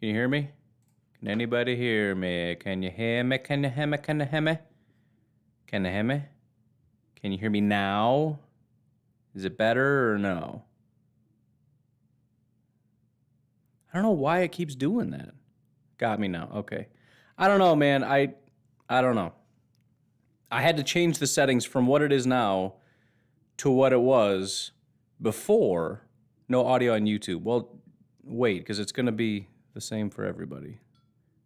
Can you hear me? Can anybody hear me? Can you hear me? Can you hear me? Can you hear me? Can you hear me? Can you hear me now? Is it better or no? I don't know why it keeps doing that. Got me now. Okay. I don't know, man. I don't know. I had to change the settings from what it is now to what it was before. No audio on YouTube. Well, wait, because it's going to be the same for everybody.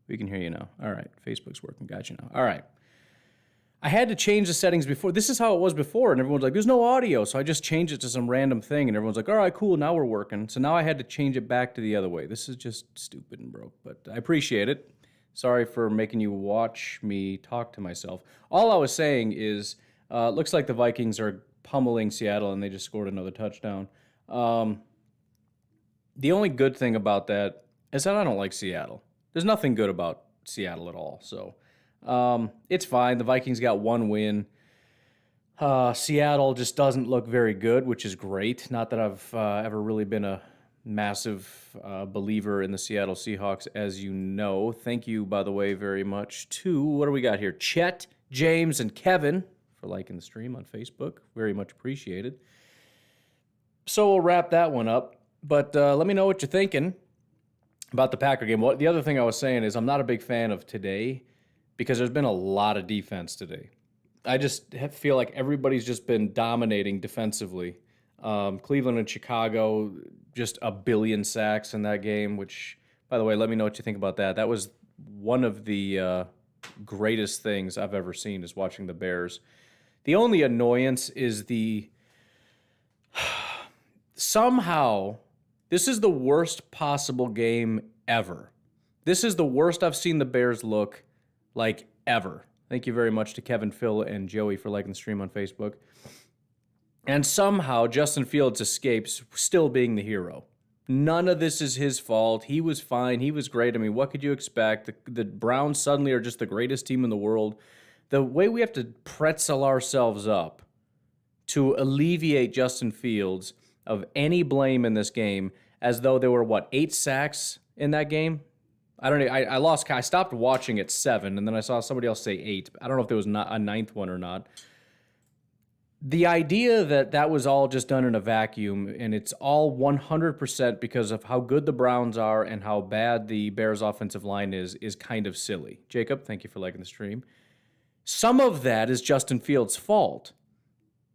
We can hear you now. All right. Facebook's working. Got you now. All right. I had to change the settings before. This is how it was before, and everyone's like, there's no audio. So I just changed it to some random thing, and everyone's like, all right, cool, now we're working. So now I had to change it back to the other way. This is just stupid and broke, but I appreciate it. Sorry for making you watch me talk to myself. All I was saying is, looks like the Vikings are pummeling Seattle, and they just scored another touchdown. The only good thing about that is that I don't like Seattle. There's nothing good about Seattle at all, so... it's fine. The Vikings got one win. Seattle just doesn't look very good, which is great. Not that I've ever really been a massive believer in the Seattle Seahawks, as you know. Thank you, by the way, very much to, what do we got here? Chet, James, and Kevin for liking the stream on Facebook. Very much appreciated. So we'll wrap that one up. But let me know what you're thinking about the Packer game. The other thing I was saying is I'm not a big fan of today, because there's been a lot of defense today. I just feel like everybody's just been dominating defensively. Cleveland and Chicago, just a billion sacks in that game, which, by the way, let me know what you think about that. That was one of the greatest things I've ever seen, is watching the Bears. The only annoyance is somehow, this is the worst possible game ever. This is the worst I've seen the Bears look like ever. Thank you very much to Kevin, Phil, and Joey for liking the stream on Facebook. And somehow Justin Fields escapes still being the hero. None of this is his fault. He was fine. He was great. I mean, what could you expect? The Browns suddenly are just the greatest team in the world. The way we have to pretzel ourselves up to alleviate Justin Fields of any blame in this game, as though there were, 8 sacks in that game? I don't know. I stopped watching at 7, and then I saw somebody else say 8. I don't know if there was not a 9th one or not. The idea that was all just done in a vacuum, and it's all 100% because of how good the Browns are and how bad the Bears' offensive line is kind of silly. Jacob, thank you for liking the stream. Some of that is Justin Fields' fault.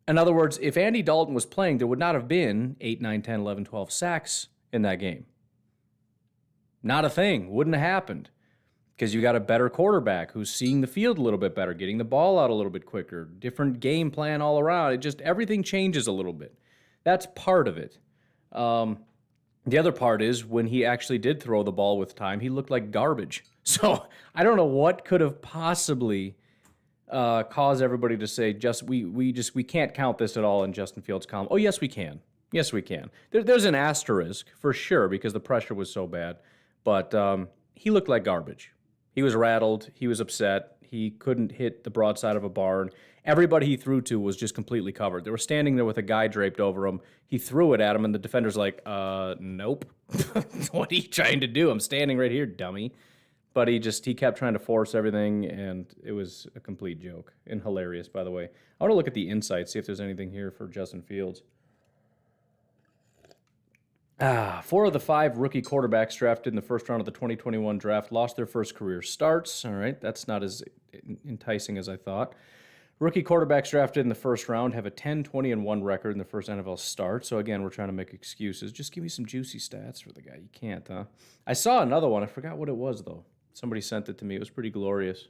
In other words, if Andy Dalton was playing, there would not have been 8, 9, 10, 11, 12 sacks in that game. Not a thing. Wouldn't have happened. Because you got a better quarterback who's seeing the field a little bit better, getting the ball out a little bit quicker, different game plan all around. Everything changes a little bit. That's part of it. The other part is when he actually did throw the ball with time, he looked like garbage. So I don't know what could have possibly caused everybody to say, we can't count this at all in Justin Fields' column. Oh, yes, we can. Yes, we can. There's an asterisk for sure because the pressure was so bad. But he looked like garbage. He was rattled. He was upset. He couldn't hit the broadside of a barn. Everybody he threw to was just completely covered. They were standing there with a guy draped over him. He threw it at him, and the defender's like, nope. What are you trying to do? I'm standing right here, dummy. But he kept trying to force everything, and it was a complete joke. And hilarious, by the way. I want to look at the insights, see if there's anything here for Justin Fields. 4 of the 5 rookie quarterbacks drafted in the first round of the 2021 draft lost their first career starts. All right, that's not as enticing as I thought. Rookie quarterbacks drafted in the first round have a 10-20-1 record in the first NFL start. So again, we're trying to make excuses. Just give me some juicy stats for the guy. You can't, huh? I saw another one. I forgot what it was, though. Somebody sent it to me. It was pretty glorious.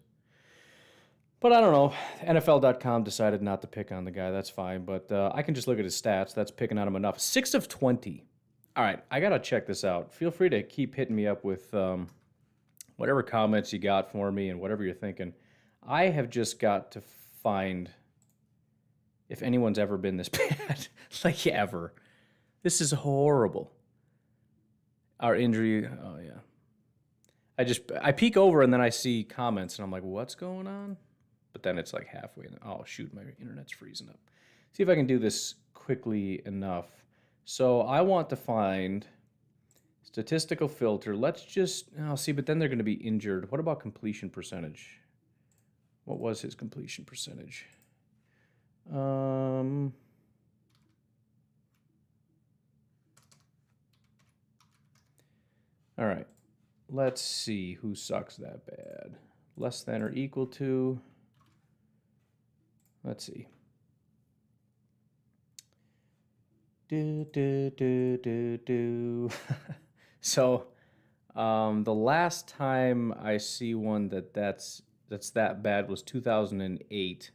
But I don't know. NFL.com decided not to pick on the guy. That's fine. But I can just look at his stats. That's picking on him enough. 6 of 20. All right, I got to check this out. Feel free to keep hitting me up with whatever comments you got for me and whatever you're thinking. I have just got to find if anyone's ever been this bad. Like, ever. This is horrible. Our injury, oh, yeah. I peek over and then I see comments and I'm like, what's going on? But then it's like halfway. Oh, shoot, my internet's freezing up. See if I can do this quickly enough. So I want to find Statistical filter. Let's just, oh, see, but then they're going to be injured. What about completion percentage? What was his completion percentage? All right. Let's see who sucks that bad. Less than or equal to. Let's see. So, the last time I see one that's that bad was 2008.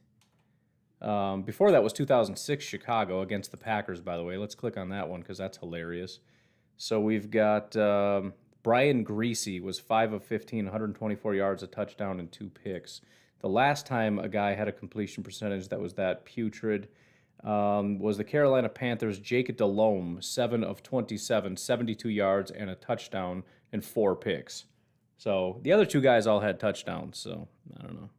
Before that was 2006 Chicago against the Packers, by the way. Let's click on that one because that's hilarious. So we've got Brian Greasy was 5 of 15, 124 yards, a touchdown, and 2 picks. The last time a guy had a completion percentage that was that putrid was the Carolina Panthers' Jake Delhomme, 7 of 27, 72 yards, and a touchdown, and 4 picks. So the other 2 guys all had touchdowns, so I don't know.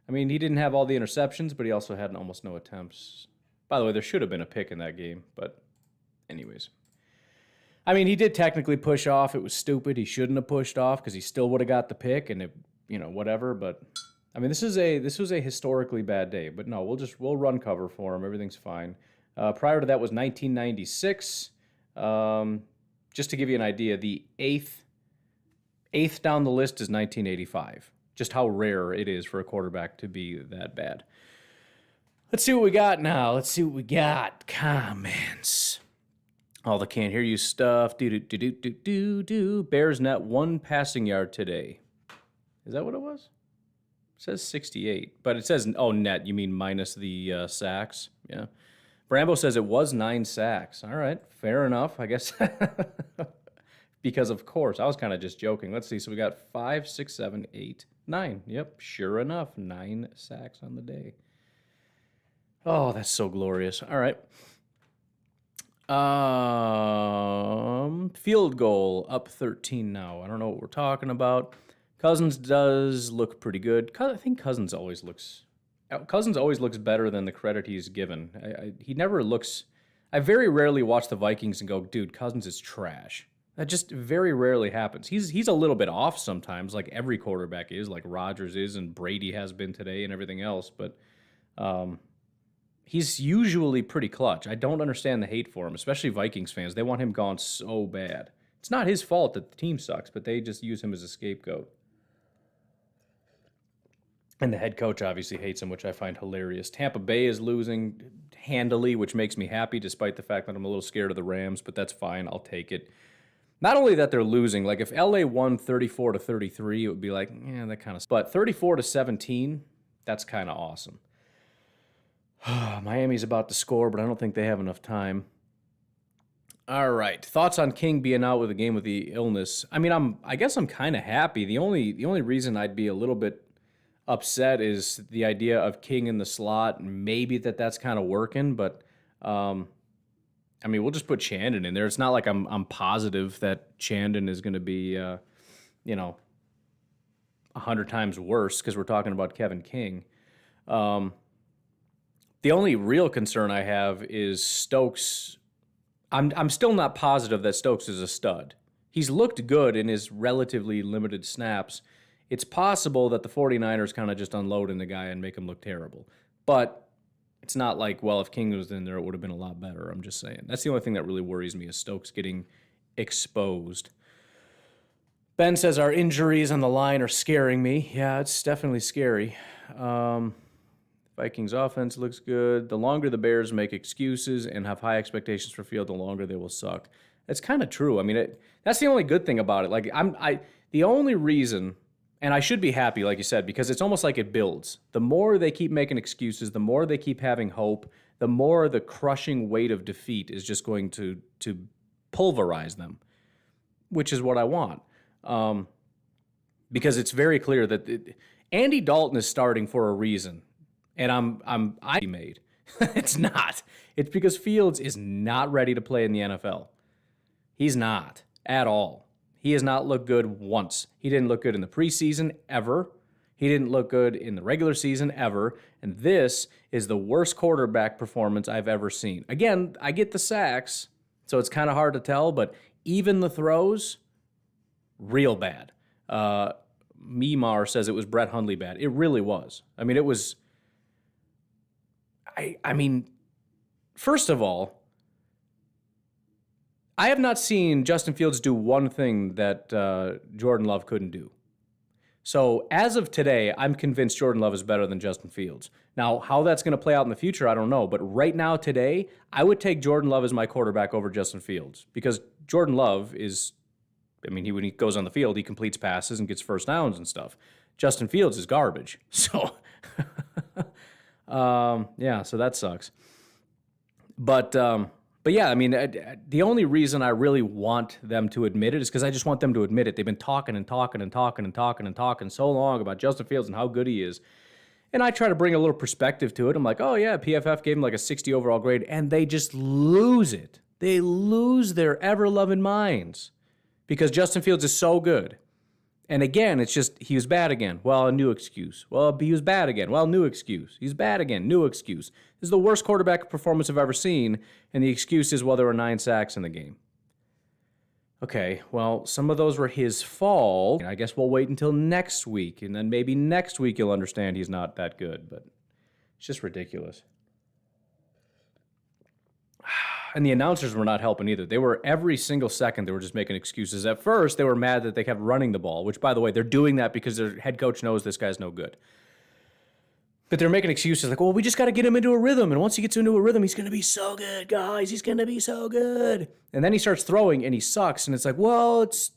I mean, he didn't have all the interceptions, but he also had almost no attempts. By the way, there should have been a pick in that game, but anyways. I mean, he did technically push off. It was stupid. He shouldn't have pushed off because he still would have got the pick and it, whatever. But I mean, this was a historically bad day. But no, we'll run cover for him. Everything's fine. Prior to that was 1996. Just to give you an idea, the eighth down the list is 1985. Just how rare it is for a quarterback to be that bad. Let's see what we got now. Let's see what we got. Comments. All the can't hear you stuff. Bears net 1 passing yard today. Is that what it was? It says 68, but it says, oh, net. You mean minus the sacks? Yeah. Brambo says it was 9 sacks. All right, fair enough, I guess. Because of course, I was kind of just joking. Let's see. So we got 5, 6, 7, 8, 9. Yep, sure enough, 9 sacks on the day. Oh, that's so glorious. All right. Field goal up 13 now. I don't know what we're talking about. Cousins does look pretty good. I think Cousins always looks better than the credit he's given. He never looks. I very rarely watch the Vikings and go, dude, Cousins is trash. That just very rarely happens. He's a little bit off sometimes, like every quarterback is, like Rodgers is, and Brady has been today, and everything else. But he's usually pretty clutch. I don't understand the hate for him, especially Vikings fans. They want him gone so bad. It's not his fault that the team sucks, but they just use him as a scapegoat. And the head coach obviously hates him, which I find hilarious. Tampa Bay is losing handily, which makes me happy, despite the fact that I'm a little scared of the Rams, but that's fine. I'll take it. Not only that they're losing, like if LA won 34-33, it would be like, yeah, that kind of. But 34-17, that's kind of awesome. Miami's about to score, but I don't think they have enough time. All right, thoughts on King being out with the game with the illness? I mean, I guess I'm kind of happy. The only reason I'd be a little bit upset is the idea of King in the slot. Maybe that's kind of working, but I mean, we'll just put Chandon in there. It's not like I'm positive that Chandon is going to be 100 times worse because we're talking about Kevin King. The only real concern I have is Stokes. I'm still not positive that Stokes is a stud. He's looked good in his relatively limited snaps. It's possible that the 49ers kind of just unloading the guy and make him look terrible. But it's not like, well, if King was in there, it would have been a lot better. I'm just saying. That's the only thing that really worries me is Stokes getting exposed. Ben says our injuries on the line are scaring me. Yeah, it's definitely scary. Vikings offense looks good. The longer the Bears make excuses and have high expectations for field, the longer they will suck. It's kind of true. I mean, that's the only good thing about it. Like the only reason, and I should be happy, like you said, because it's almost like it builds. The more they keep making excuses, the more they keep having hope, the more the crushing weight of defeat is just going to pulverize them, which is what I want. Because it's very clear that Andy Dalton is starting for a reason. And I made. It's not. It's because Fields is not ready to play in the NFL. He's not at all. He has not looked good once. He didn't look good in the preseason ever. He didn't look good in the regular season ever. And this is the worst quarterback performance I've ever seen. Again, I get the sacks, So it's kind of hard to tell, but even the throws, real bad. Mimar says it was Brett Hundley bad. It really was. I mean, it was... I mean, first of all, I have not seen Justin Fields do one thing that Jordan Love couldn't do. So as of today, I'm convinced Jordan Love is better than Justin Fields. Now, how that's going to play out in the future, I don't know. But right now, today, I would take Jordan Love as my quarterback over Justin Fields because Jordan Love is, I mean, when he goes on the field, he completes passes and gets first downs and stuff. Justin Fields is garbage. So, yeah, so that sucks. But yeah, I mean, the only reason I really want them to admit it is because I just want them to admit it. They've been talking so long about Justin Fields and how good he is. And I try to bring a little perspective to it. I'm like, oh yeah, PFF gave him like a 60 overall grade, and they just lose it. They lose their ever-loving minds because Justin Fields is so good. And again, it's just, he was bad again. Well, a new excuse. Well, he was bad again. Well, new excuse. He's bad again. New excuse. This is the worst quarterback performance I've ever seen, and the excuse is, well, there were 9 sacks in the game. Okay, well, some of those were his fault. I guess we'll wait until next week, and then maybe next week you'll understand he's not that good, but it's just ridiculous. And the announcers were not helping either. They were, every single second, they were just making excuses. At first, they were mad that they kept running the ball, which, by the way, they're doing that because their head coach knows this guy's no good. But they're making excuses like, well, we just got to get him into a rhythm. And once he gets into a rhythm, he's going to be so good, guys. He's going to be so good. And then he starts throwing, and he sucks. And it's like, well, it's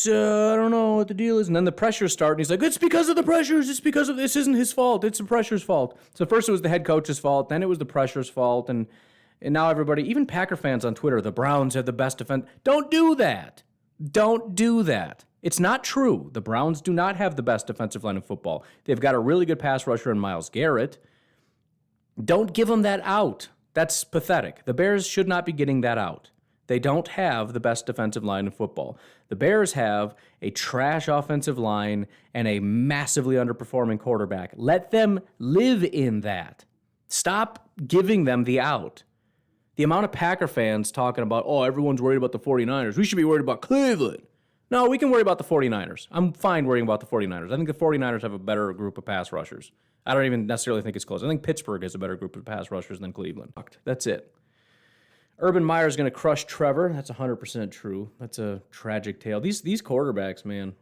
I don't know what the deal is. And then the pressures start, and he's like, it's because of the pressures. It's because of this. Isn't his fault. It's the pressure's fault. So first it was the head coach's fault. Then it was the pressure's fault. And now everybody, even Packer fans on Twitter, the Browns have the best defense. Don't do that. Don't do that. It's not true. The Browns do not have the best defensive line in football. They've got a really good pass rusher in Myles Garrett. Don't give them that out. That's pathetic. The Bears should not be getting that out. They don't have the best defensive line in football. The Bears have a trash offensive line and a massively underperforming quarterback. Let them live in that. Stop giving them the out. The amount of Packer fans talking about, oh, everyone's worried about the 49ers. We should be worried about Cleveland. No, we can worry about the 49ers. I'm fine worrying about the 49ers. I think the 49ers have a better group of pass rushers. I don't even necessarily think it's close. I think Pittsburgh has a better group of pass rushers than Cleveland. That's it. Urban Meyer's going to crush Trevor. That's 100% true. That's a tragic tale. These quarterbacks, man,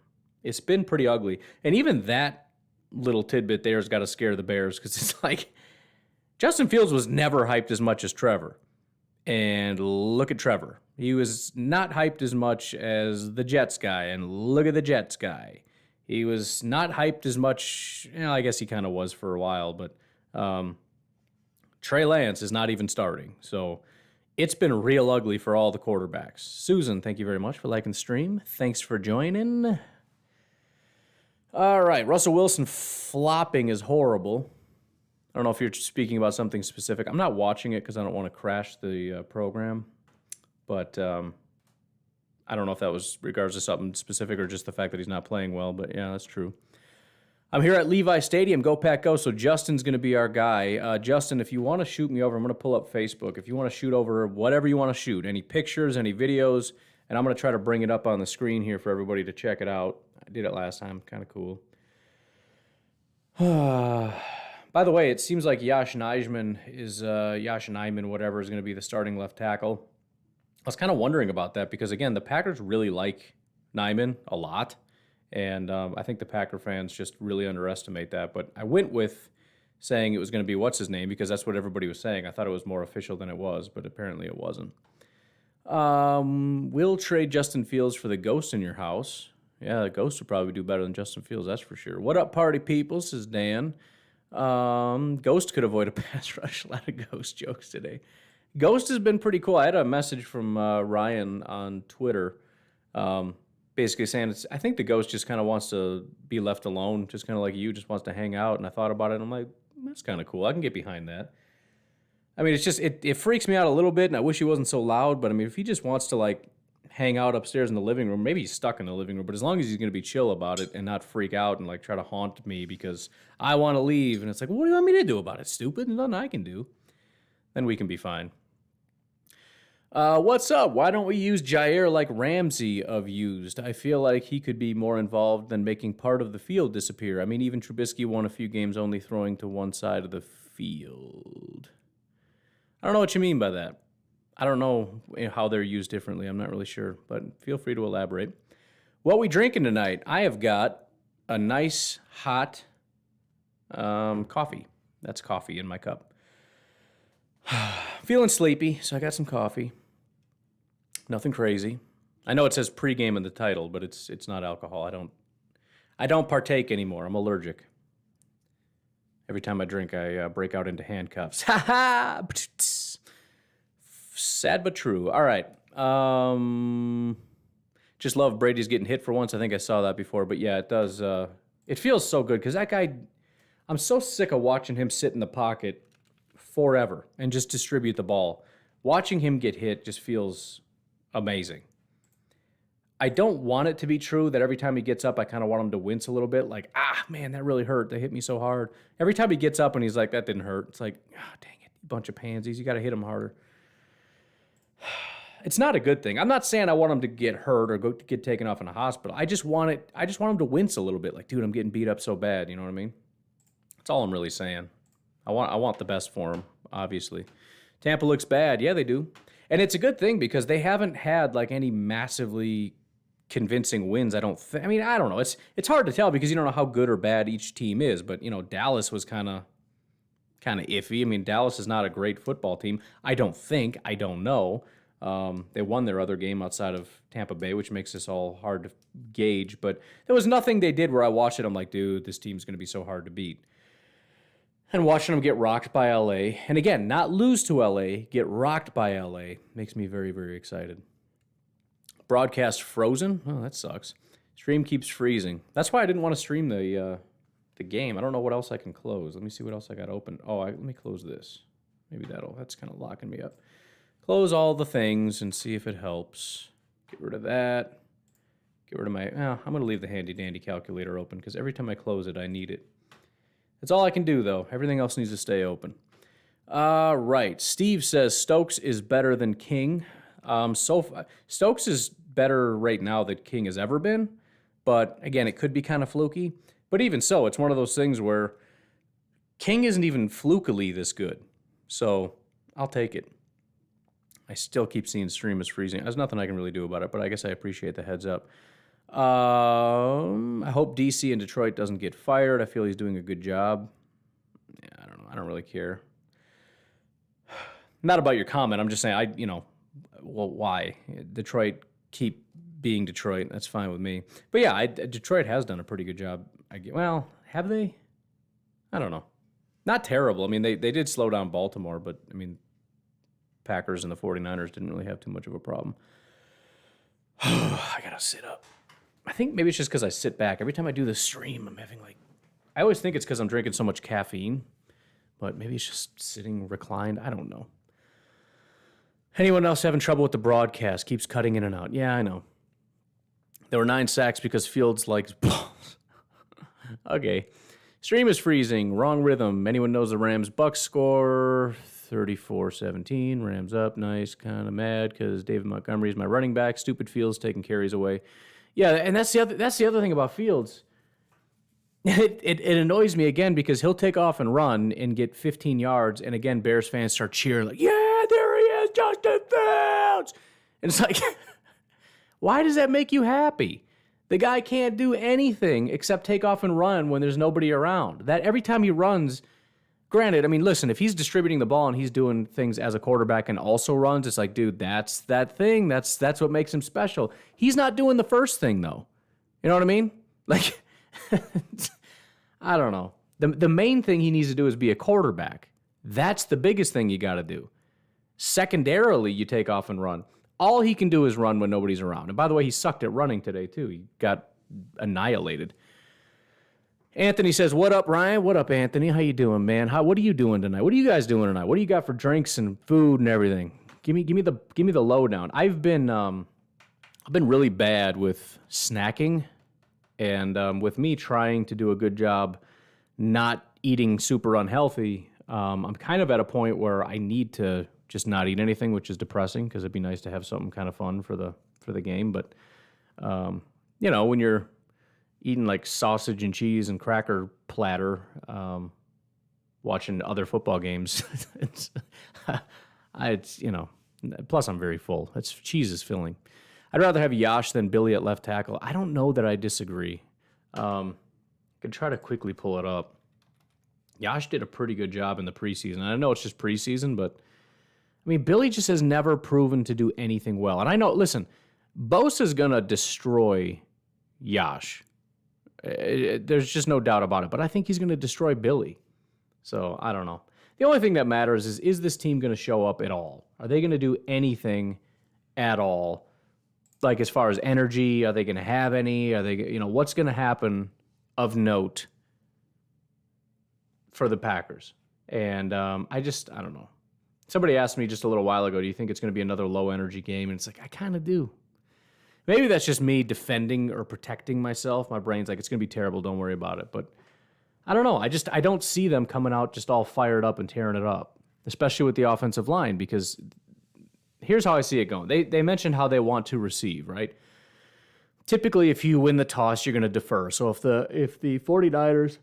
it's been pretty ugly. And even that little tidbit there has got to scare the Bears because it's like Justin Fields was never hyped as much as Trevor. And look at Trevor. He was not hyped as much as the Jets guy, and look at the Jets guy. He was not hyped as much, I guess he kind of was for a while, but Trey Lance is not even starting. So it's been real ugly for all the quarterbacks. Susan, thank you very much for liking the stream. Thanks for joining. All right, Russell Wilson flopping is horrible. I don't know if you're speaking about something specific. I'm not watching it because I don't want to crash the program. But I don't know if that was regards to something specific or just the fact that he's not playing well. But yeah, that's true. I'm here at Levi Stadium. Go Pack Go. So Justin's going to be our guy. Justin, if you want to shoot me over, I'm going to pull up Facebook. If you want to shoot over whatever you want to shoot, any pictures, any videos, and I'm going to try to bring it up on the screen here for everybody to check it out. I did it last time. Kind of cool. By the way, it seems like Yosh Nijman, whatever, is going to be the starting left tackle. I was kind of wondering about that because, again, the Packers really like Nijman a lot, and I think the Packer fans just really underestimate that. But I went with saying it was going to be what's-his-name because that's what everybody was saying. I thought it was more official than it was, but apparently it wasn't. We'll trade Justin Fields for the ghost in your house. Yeah, the ghost would probably do better than Justin Fields, that's for sure. What up, party people, says Dan. Ghost could avoid a pass rush. A lot of Ghost jokes today. Ghost has been pretty cool. I had a message from Ryan on Twitter basically saying, I think the Ghost just kind of wants to be left alone, just kind of like you, just wants to hang out. And I thought about it, and I'm like, that's kind of cool. I can get behind that. I mean, it's just, it freaks me out a little bit, and I wish he wasn't so loud. But, I mean, if he just wants to, like, hang out upstairs in the living room, maybe he's stuck in the living room, but as long as he's going to be chill about it and not freak out and, like, try to haunt me because I want to leave. And it's like, well, what do you want me to do about it, stupid? There's nothing I can do. Then we can be fine. What's up? Why don't we use Jair like Ramsey of used? I feel like he could be more involved than making part of the field disappear. I mean, even Trubisky won a few games only throwing to one side of the field. I don't know what you mean by that. I don't know how they're used differently. I'm not really sure, but feel free to elaborate. What we drinking tonight? I have got a nice hot coffee. That's coffee in my cup. Feeling sleepy, so I got some coffee. Nothing crazy. I know it says pregame in the title, but it's not alcohol. I don't partake anymore. I'm allergic. Every time I drink, I break out into handcuffs. Ha ha! Sad but true. All right. Just love Brady's getting hit for once. I think I saw that before, but yeah, it does. It feels so good because that guy, I'm so sick of watching him sit in the pocket forever and just distribute the ball. Watching him get hit just feels amazing. I don't want it to be true that every time he gets up, I kind of want him to wince a little bit. Like, man, that really hurt. They hit me so hard. Every time he gets up and he's like, that didn't hurt. It's like, dang it, you bunch of pansies. You got to hit him harder. It's not a good thing. I'm not saying I want him to get hurt or get taken off in a hospital. I just want him to wince a little bit. Like, dude, I'm getting beat up so bad. You know what I mean? That's all I'm really saying. I want the best for him, obviously. Tampa looks bad. Yeah, they do. And it's a good thing because they haven't had like any massively convincing wins. I don't know. It's hard to tell because you don't know how good or bad each team is. But Dallas was kind of iffy. I mean, Dallas is not a great football team. I don't think. I don't know. They won their other game outside of Tampa Bay, which makes this all hard to gauge. But there was nothing they did where I watched it. I'm like, dude, this team's going to be so hard to beat. And watching them get rocked by LA, and again, not lose to LA, get rocked by LA, makes me very, very excited. Broadcast frozen? Oh, that sucks. Stream keeps freezing. That's why I didn't want to stream the game. I don't know what else I can close. Let me see what else I got open. Let me close this. Maybe that's kind of locking me up. Close all the things and see if it helps. Get rid of that. Get rid of my... I'm going to leave the handy-dandy calculator open because every time I close it, I need it. That's all I can do, though. Everything else needs to stay open. Right. Steve says Stokes is better than King. Stokes is better right now than King has ever been. But, again, it could be kind of fluky. But even so, it's one of those things where King isn't even flukily this good. So, I'll take it. I still keep seeing stream is freezing. There's nothing I can really do about it, but I guess I appreciate the heads up. I hope DC and Detroit doesn't get fired. I feel he's doing a good job. Yeah, I don't know. I don't really care. Not about your comment. I'm just saying, why? Detroit keep being Detroit. That's fine with me. But yeah, Detroit has done a pretty good job. Have they? I don't know. Not terrible. I mean, they did slow down Baltimore, but I mean, Packers and the 49ers didn't really have too much of a problem. I gotta sit up. I think maybe it's just because I sit back. Every time I do the stream, I'm having I always think it's because I'm drinking so much caffeine, but maybe it's just sitting reclined. I don't know. Anyone else having trouble with the broadcast? Keeps cutting in and out. Yeah, I know. There were 9 sacks because Fields likes balls. Okay. Stream is freezing. Wrong rhythm. Anyone knows the Rams? Bucks score 34-17. Rams up. Nice. Kind of mad because David Montgomery is my running back. Stupid Fields taking carries away. Yeah, and that's the other thing about Fields. It annoys me again because he'll take off and run and get 15 yards, and again Bears fans start cheering like, "Yeah, there he is, Justin Fields!" And it's like, why does that make you happy? The guy can't do anything except take off and run when there's nobody around. That every time he runs. Granted, I mean, listen, if he's distributing the ball and he's doing things as a quarterback and also runs, it's like, dude, that's that thing. That's what makes him special. He's not doing the first thing, though. You know what I mean? Like, I don't know. The main thing he needs to do is be a quarterback. That's the biggest thing you got to do. Secondarily, you take off and run. All he can do is run when nobody's around. And by the way, he sucked at running today, too. He got annihilated. Anthony says, what up, Ryan? What up, Anthony? How you doing, man? What are you doing tonight? What are you guys doing tonight? What do you got for drinks and food and everything? Give me the lowdown. I've been really bad with snacking, and with me trying to do a good job not eating super unhealthy, I'm kind of at a point where I need to just not eat anything, which is depressing because it'd be nice to have something kind of fun for the game. But when you're eating like sausage and cheese and cracker platter, watching other football games, plus I'm very full. Cheese is filling. I'd rather have Yash than Billy at left tackle. I don't know that I disagree. I could try to quickly pull it up. Yash did a pretty good job in the preseason. I know it's just preseason, but I mean, Billy just has never proven to do anything well. And I know, listen, Bosa's going to destroy Yash. There's just no doubt about it. But I think he's going to destroy Billy. So I don't know. The only thing that matters is this team going to show up at all? Are they going to do anything at all? Like as far as energy, are they going to have any? Are they, what's going to happen of note for the Packers? And I don't know. Somebody asked me just a little while ago, do you think it's going to be another low-energy game? And it's like, I kind of do. Maybe that's just me defending or protecting myself. My brain's like, it's going to be terrible, don't worry about it. But I don't know. I don't see them coming out just all fired up and tearing it up, especially with the offensive line, because here's how I see it going. They mentioned how they want to receive, right? Typically, if you win the toss, you're going to defer. So if the 49ers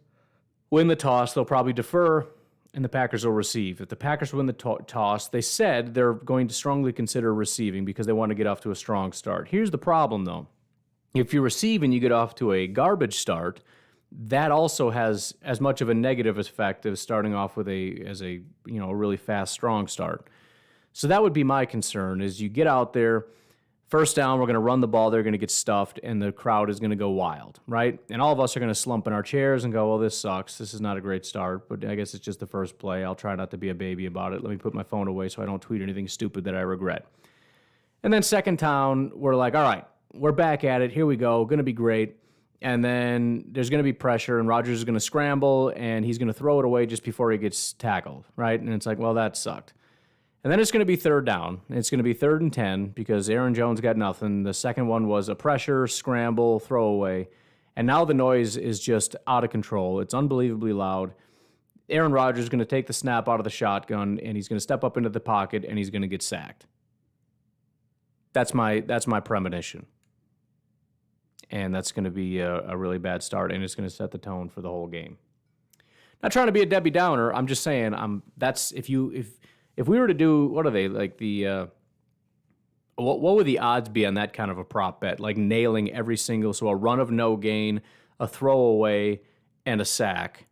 win the toss, they'll probably defer, and the Packers will receive. If the Packers win the toss, they said they're going to strongly consider receiving because they want to get off to a strong start. Here's the problem, though. If you receive and you get off to a garbage start, that also has as much of a negative effect as starting off with a really fast, strong start. So that would be my concern, is you get out there, first down, we're going to run the ball, they're going to get stuffed, and the crowd is going to go wild, right? And all of us are going to slump in our chairs and go, well, this sucks. This is not a great start, but I guess it's just the first play. I'll try not to be a baby about it. Let me put my phone away so I don't tweet anything stupid that I regret. And then second down, we're like, all right, we're back at it. Here we go. Going to be great. And then there's going to be pressure, and Rodgers is going to scramble, and he's going to throw it away just before he gets tackled, right? And it's like, well, that sucked. And then it's going to be third down. It's going to be 3rd and 10 because Aaron Jones got nothing. The second one was a pressure, scramble, throwaway. And now the noise is just out of control. It's unbelievably loud. Aaron Rodgers is going to take the snap out of the shotgun, and he's going to step up into the pocket, and he's going to get sacked. That's my premonition. And that's going to be a really bad start, and it's going to set the tone for the whole game. Not trying to be a Debbie Downer. I'm just saying if we were to do, what are they, like what would the odds be on that kind of a prop bet? Like nailing every single, so a run of no gain, a throwaway, and a sack.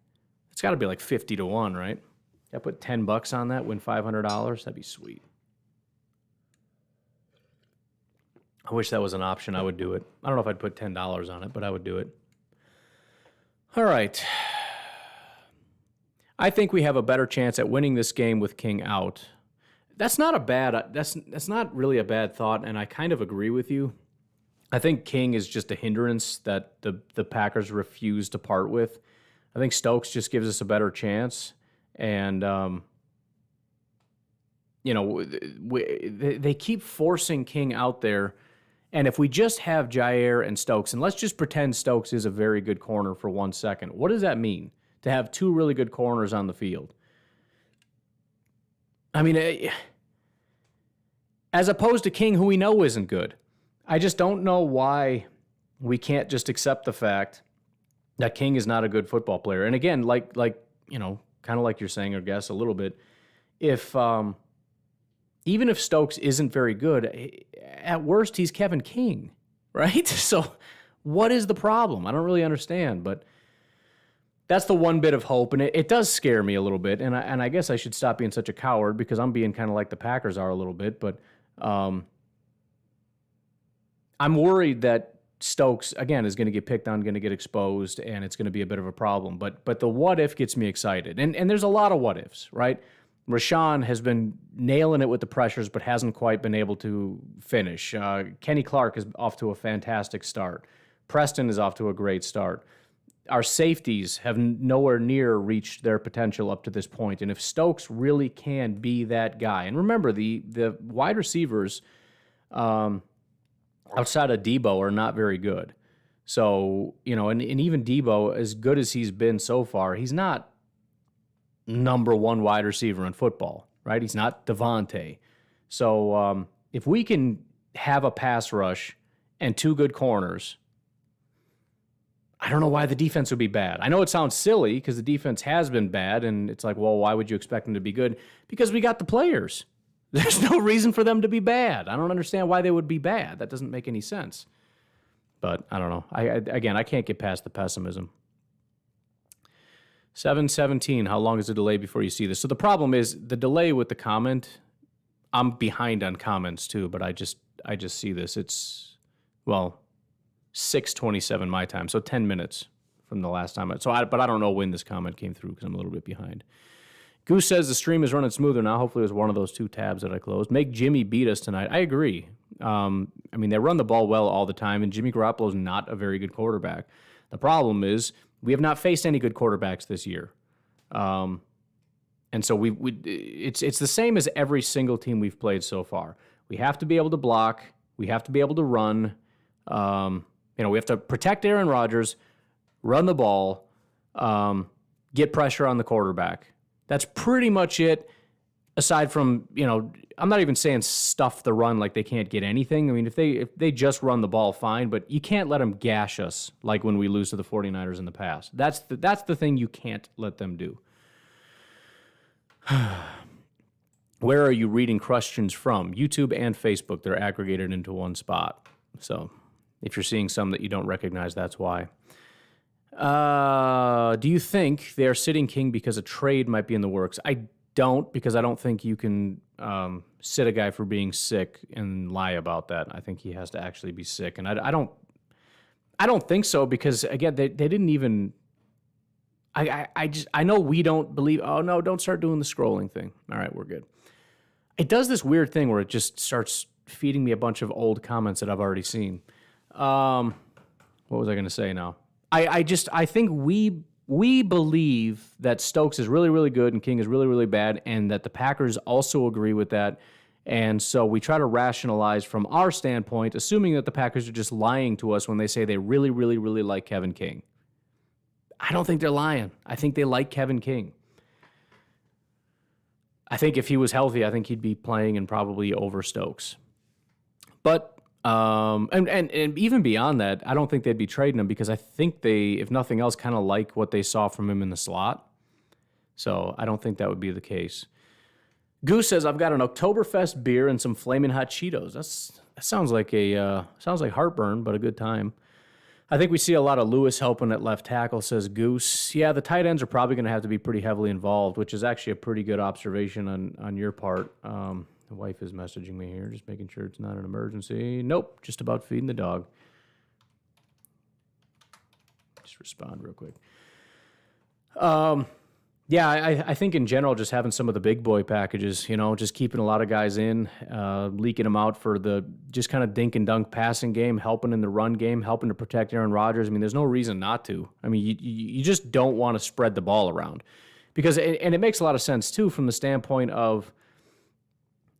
It's got to be like 50-1, right? I put $10 on that, win $500. That'd be sweet. I wish that was an option. I would do it. I don't know if I'd put $10 on it, but I would do it. All right. I think we have a better chance at winning this game with King out. That's not really a bad thought, and I kind of agree with you. I think King is just a hindrance that the Packers refuse to part with. I think Stokes just gives us a better chance, and they keep forcing King out there. And if we just have Jair and Stokes, and let's just pretend Stokes is a very good corner for 1 second, what does that mean? To have 2 really good corners on the field. I mean, as opposed to King, who we know isn't good. I just don't know why we can't just accept the fact that King is not a good football player. And again, like kind of like you're saying, or guess a little bit, if even if Stokes isn't very good, at worst he's Kevin King, right? So what is the problem? I don't really understand, but that's the one bit of hope, and it does scare me a little bit, and I guess I should stop being such a coward because I'm being kind of like the Packers are a little bit, but I'm worried that Stokes, again, is going to get picked on, going to get exposed, and it's going to be a bit of a problem. But the what if gets me excited, and there's a lot of what ifs, right? Rashawn has been nailing it with the pressures, but hasn't quite been able to finish. Kenny Clark is off to a fantastic start. Preston is off to a great start. Our safeties have nowhere near reached their potential up to this point. And if Stokes really can be that guy, and remember, the wide receivers outside of Debo are not very good. So, and even Debo, as good as he's been so far, he's not number 1 wide receiver in football, right? He's not Devontae. So if we can have a pass rush and 2 good corners, I don't know why the defense would be bad. I know it sounds silly because the defense has been bad, and it's like, well, why would you expect them to be good? Because we got the players. There's no reason for them to be bad. I don't understand why they would be bad. That doesn't make any sense. But I don't know. I can't get past the pessimism. 7:17, how long is the delay before you see this? So the problem is the delay with the comment. I'm behind on comments too, but I just see this. It's, 6:27 my time, so 10 minutes from the last time. But I don't know when this comment came through because I'm a little bit behind. Goose says the stream is running smoother now. Hopefully it was one of those 2 tabs that I closed. Make Jimmy beat us tonight. I agree. They run the ball well all the time, and Jimmy Garoppolo's not a very good quarterback. The problem is we have not faced any good quarterbacks this year. And so it's the same as every single team we've played so far. We have to be able to block. We have to be able to run. We have to protect Aaron Rodgers, run the ball, get pressure on the quarterback. That's pretty much it, aside from, I'm not even saying stuff the run like they can't get anything. I mean, if they just run the ball, fine, but you can't let them gash us like when we lose to the 49ers in the past. That's the thing you can't let them do. Where are you reading questions from? YouTube and Facebook. They're aggregated into one spot. So if you're seeing some that you don't recognize, that's why. Do you think they're sitting King because a trade might be in the works? I don't, because I don't think you can sit a guy for being sick and lie about that. I think he has to actually be sick, and I don't think so, because again they didn't even. I know we don't believe. Oh no, don't start doing the scrolling thing. All right, we're good. It does this weird thing where it just starts feeding me a bunch of old comments that I've already seen. What was I going to say now? I think we believe that Stokes is really, really good and King is really, really bad, and that the Packers also agree with that. And so we try to rationalize from our standpoint, assuming that the Packers are just lying to us when they say they really, really, really like Kevin King. I don't think they're lying. I think they like Kevin King. I think if he was healthy, I think he'd be playing and probably over Stokes. But and even beyond that, I don't think they'd be trading him, because I think they, if nothing else, kind of like what they saw from him in the slot. So I don't think that would be the case. Goose says, I've got an Oktoberfest beer and some Flamin' Hot Cheetos. That sounds like heartburn, but a good time. I think we see a lot of Lewis helping at left tackle, says Goose. Yeah, the tight ends are probably going to have to be pretty heavily involved, which is actually a pretty good observation on your part. The wife is messaging me here, just making sure it's not an emergency. Nope, just about feeding the dog. Just respond real quick. Yeah, I think in general, just having some of the big boy packages, just keeping a lot of guys in, leaking them out for the just kind of dink and dunk passing game, helping in the run game, helping to protect Aaron Rodgers. I mean, there's no reason not to. I mean, you just don't want to spread the ball around, because and it makes a lot of sense too from the standpoint of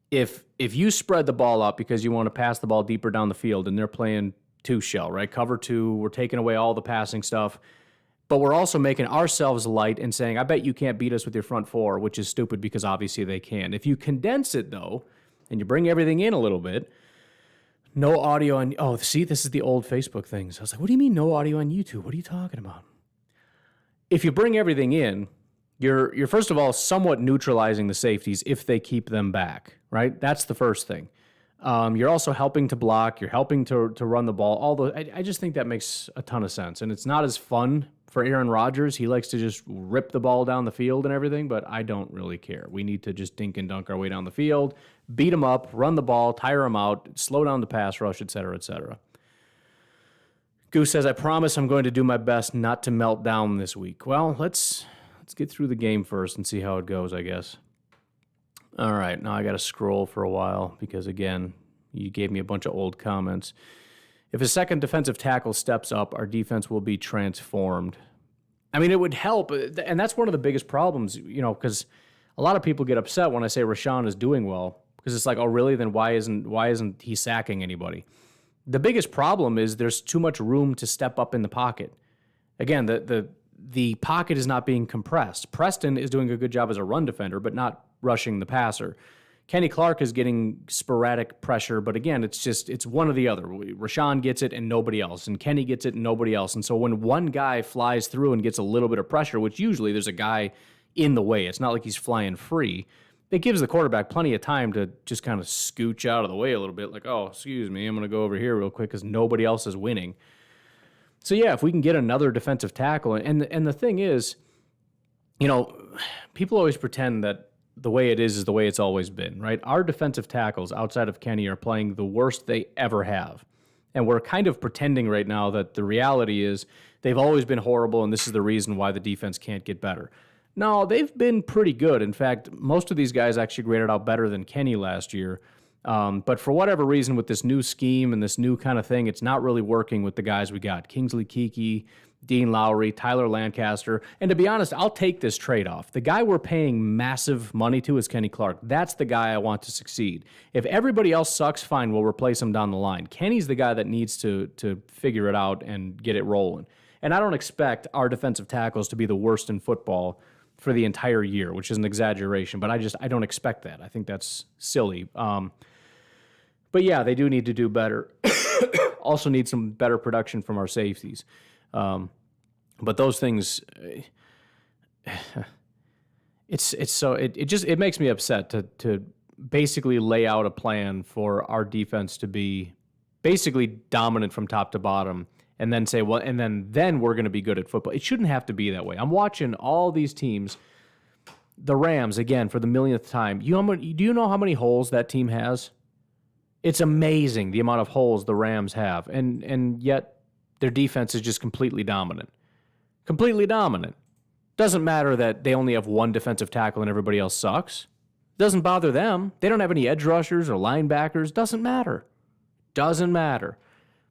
if you spread the ball up because you want to pass the ball deeper down the field and they're playing 2-shell, right? Cover 2, we're taking away all the passing stuff. But we're also making ourselves light and saying, I bet you can't beat us with your front 4, which is stupid because obviously they can. If you condense it, though, and you bring everything in a little bit, no audio on... Oh, see, this is the old Facebook things. I was like, what do you mean no audio on YouTube? What are you talking about? If you bring everything in, you're first of all somewhat neutralizing the safeties if they keep them back, right? That's the first thing. You're also helping to block. You're helping to run the ball. I just think that makes a ton of sense. And it's not as fun for Aaron Rodgers. He likes to just rip the ball down the field and everything, but I don't really care. We need to just dink and dunk our way down the field, beat them up, run the ball, tire them out, slow down the pass rush, et cetera, et cetera. Goose says, I promise I'm going to do my best not to melt down this week. Well, let's get through the game first and see how it goes, I guess. All right, now I got to scroll for a while because, again, you gave me a bunch of old comments. If a second defensive tackle steps up, our defense will be transformed. I mean, it would help, and that's one of the biggest problems, because a lot of people get upset when I say Rashawn is doing well, because it's like, oh, really? Then why isn't he sacking anybody? The biggest problem is there's too much room to step up in the pocket. Again, the pocket is not being compressed. Preston is doing a good job as a run defender, but not rushing the passer. Kenny Clark is getting sporadic pressure, but again, it's one or the other. Rashawn gets it and nobody else, and Kenny gets it and nobody else. And so when one guy flies through and gets a little bit of pressure, which usually there's a guy in the way, it's not like he's flying free, it gives the quarterback plenty of time to just kind of scooch out of the way a little bit, like, oh, excuse me, I'm going to go over here real quick because nobody else is winning. So yeah, if we can get another defensive tackle, and the thing is, people always pretend that the way it is the way it's always been, right? Our defensive tackles outside of Kenny are playing the worst they ever have. And we're kind of pretending right now that the reality is they've always been horrible and this is the reason why the defense can't get better. No, they've been pretty good. In fact, most of these guys actually graded out better than Kenny last year. But for whatever reason, with this new scheme and this new kind of thing, it's not really working with the guys we got. Kingsley Keke, Dean Lowry, Tyler Lancaster. And to be honest, I'll take this trade-off. The guy we're paying massive money to is Kenny Clark. That's the guy I want to succeed. If everybody else sucks, fine, we'll replace him down the line. Kenny's the guy that needs to figure it out and get it rolling. And I don't expect our defensive tackles to be the worst in football for the entire year, which is an exaggeration, but I don't expect that. I think that's silly. But yeah, they do need to do better. Also need some better production from our safeties. But those things, it makes me upset to basically lay out a plan for our defense to be basically dominant from top to bottom, and then say, well, and then we're going to be good at football. It shouldn't have to be that way. I'm watching all these teams. The Rams, again, for the millionth time. Do you know how many holes that team has? It's amazing the amount of holes the Rams have, and yet their defense is just completely dominant. Completely dominant. Doesn't matter that they only have one defensive tackle and everybody else sucks. Doesn't bother them. They don't have any edge rushers or linebackers. Doesn't matter. Doesn't matter.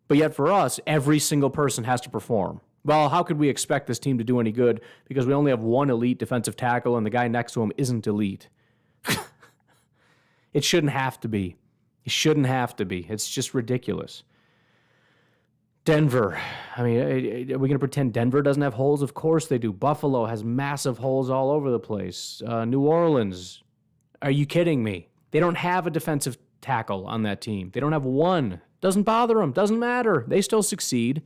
But yet for us, every single person has to perform. Well, how could we expect this team to do any good because we only have one elite defensive tackle and the guy next to him isn't elite? It shouldn't have to be. It shouldn't have to be. It's just ridiculous. Denver. I mean, are we going to pretend Denver doesn't have holes? Of course they do. Buffalo has massive holes all over the place. New Orleans. Are you kidding me? They don't have a defensive tackle on that team. They don't have one. Doesn't bother them. Doesn't matter. They still succeed.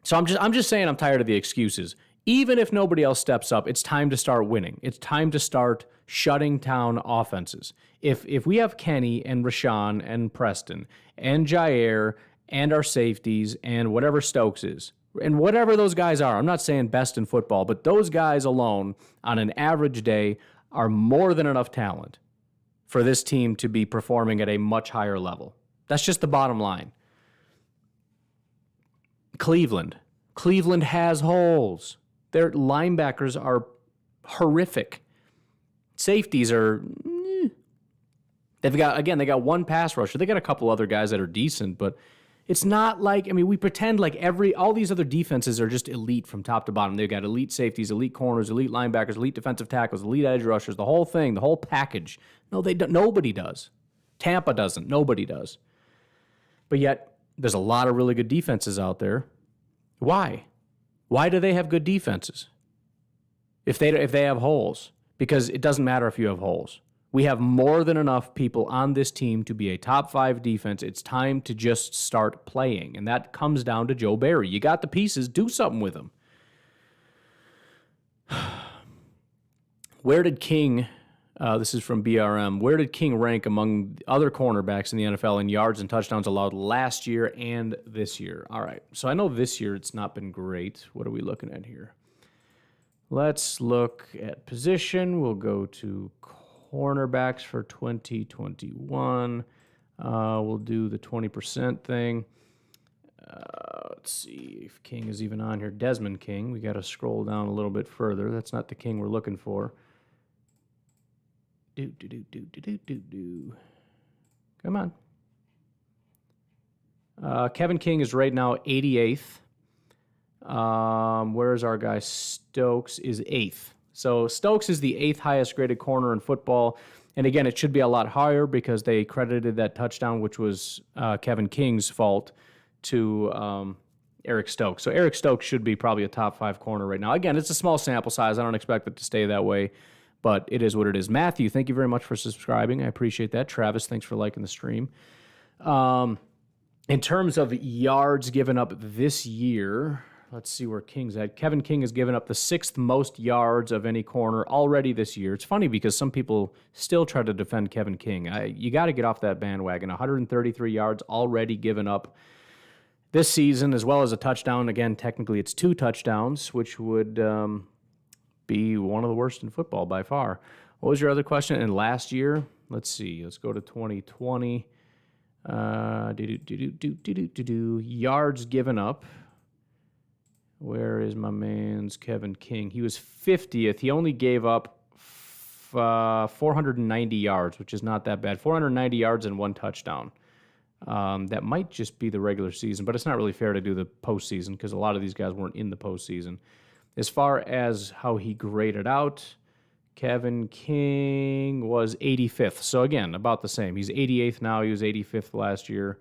So I'm just saying I'm tired of the excuses. Even if nobody else steps up, it's time to start winning. It's time to start shutting down offenses. If we have Kenny and Rashawn and Preston and Jair and our safeties and whatever Stokes is, and whatever those guys are, I'm not saying best in football, but those guys alone on an average day are more than enough talent for this team to be performing at a much higher level. That's just the bottom line. Cleveland has holes. Their linebackers are horrific. Safeties are... They got one pass rusher. They got a couple other guys that are decent, but it's not like... I mean, we pretend like all these other defenses are just elite from top to bottom. They've got elite safeties, elite corners, elite linebackers, elite defensive tackles, elite edge rushers, the whole thing, the whole package. No, they don't. Nobody does. Tampa doesn't. Nobody does. But yet, there's a lot of really good defenses out there. Why? Why do they have good defenses if they have holes? Because it doesn't matter if you have holes. We have more than enough people on this team to be a top 5 defense. It's time to just start playing, and that comes down to Joe Barry. You got the pieces. Do something with them. Where did King... this is from BRM. Where did King rank among other cornerbacks in the NFL in yards and touchdowns allowed last year and this year? All right. So I know this year it's not been great. What are we looking at here? Let's look at position. We'll go to cornerbacks for 2021. We'll do the 20% thing. Let's see if King is even on here. Desmond King. We got to scroll down a little bit further. That's not the King we're looking for. Come on. Kevin King is right now 88th. Where's our guy? Stokes is 8th. So Stokes is the 8th highest graded corner in football. And again, it should be a lot higher because they credited that touchdown, which was Kevin King's fault, to Eric Stokes. So Eric Stokes should be probably a top 5 corner right now. Again, it's a small sample size. I don't expect it to stay that way. but it is what it is. Matthew, thank you very much for subscribing. I appreciate that. Travis, thanks for liking the stream. In terms of yards given up this year, let's see where King's at. Kevin King has given up the 6th most yards of any corner already this year. It's funny because some people still try to defend Kevin King. You got to get off that bandwagon. 133 yards already given up this season, as well as a touchdown. Again, technically it's 2 touchdowns, which would be one of the worst in football by far. What was your other question? And last year, let's see. Let's go to 2020. Yards given up. Where is my man's Kevin King? He was 50th. He only gave up 490 yards, which is not that bad. 490 yards and 1 touchdown. That might just be the regular season, but it's not really fair to do the postseason because a lot of these guys weren't in the postseason. As far as how he graded out, Kevin King was 85th. So, again, about the same. He's 88th now. He was 85th last year.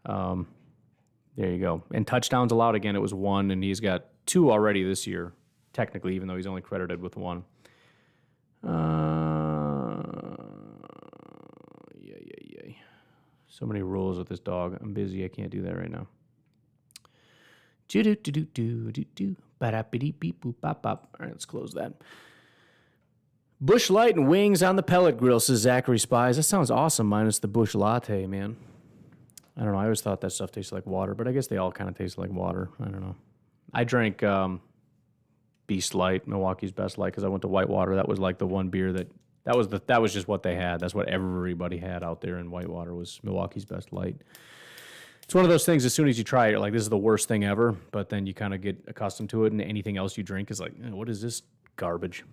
There you go. And touchdowns allowed, again, it was 1, and he's got 2 already this year, technically, even though he's only credited with 1. So many rules with this dog. I'm busy. I can't do that right now. All right, let's close that. Bush Light and wings on the pellet grill, says Zachary Spies. That sounds awesome, minus the Bush Latte, man. I don't know. I always thought that stuff tasted like water, but I guess they all kind of taste like water. I don't know. I drank Beast Light, Milwaukee's Best Light, because I went to Whitewater. That was like the one beer that was just what they had. That's what everybody had out there in Whitewater was Milwaukee's Best Light. It's one of those things, as soon as you try it, you're like, this is the worst thing ever, but then you kind of get accustomed to it, and anything else you drink is like, what is this garbage?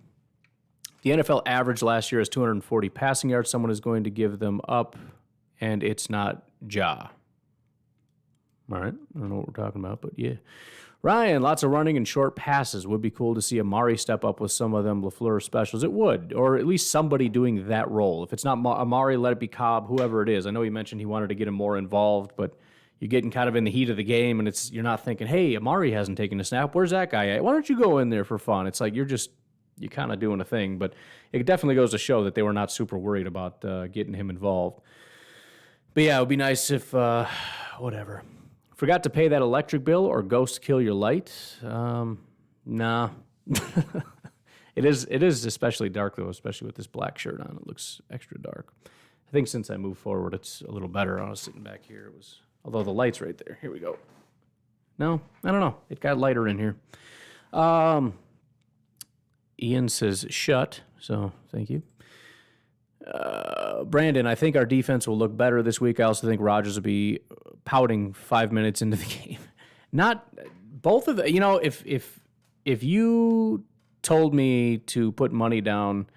The NFL average last year is 240 passing yards. Someone is going to give them up, and it's not Ja. All right. I don't know what we're talking about, but yeah. Ryan, lots of running and short passes. Would be cool to see Amari step up with some of them LaFleur specials. It would, or at least somebody doing that role. If it's not Amari, let it be Cobb, whoever it is. I know he mentioned he wanted to get him more involved, but you're getting kind of in the heat of the game, and you're not thinking, hey, Amari hasn't taken a snap. Where's that guy at? Why don't you go in there for fun? It's like you're kind of doing a thing, but it definitely goes to show that they were not super worried about getting him involved. But yeah, it would be nice if, whatever. Forgot to pay that electric bill or ghost kill your light? Nah. It is especially dark, though, especially with this black shirt on. It looks extra dark. I think since I moved forward, it's a little better. I was sitting back here. Although the light's right there. Here we go. No, I don't know. It got lighter in here. Ian says shut, so thank you. Brandon, I think our defense will look better this week. I also think Rodgers will be pouting 5 minutes into the game. Not both of the, if you told me to put money down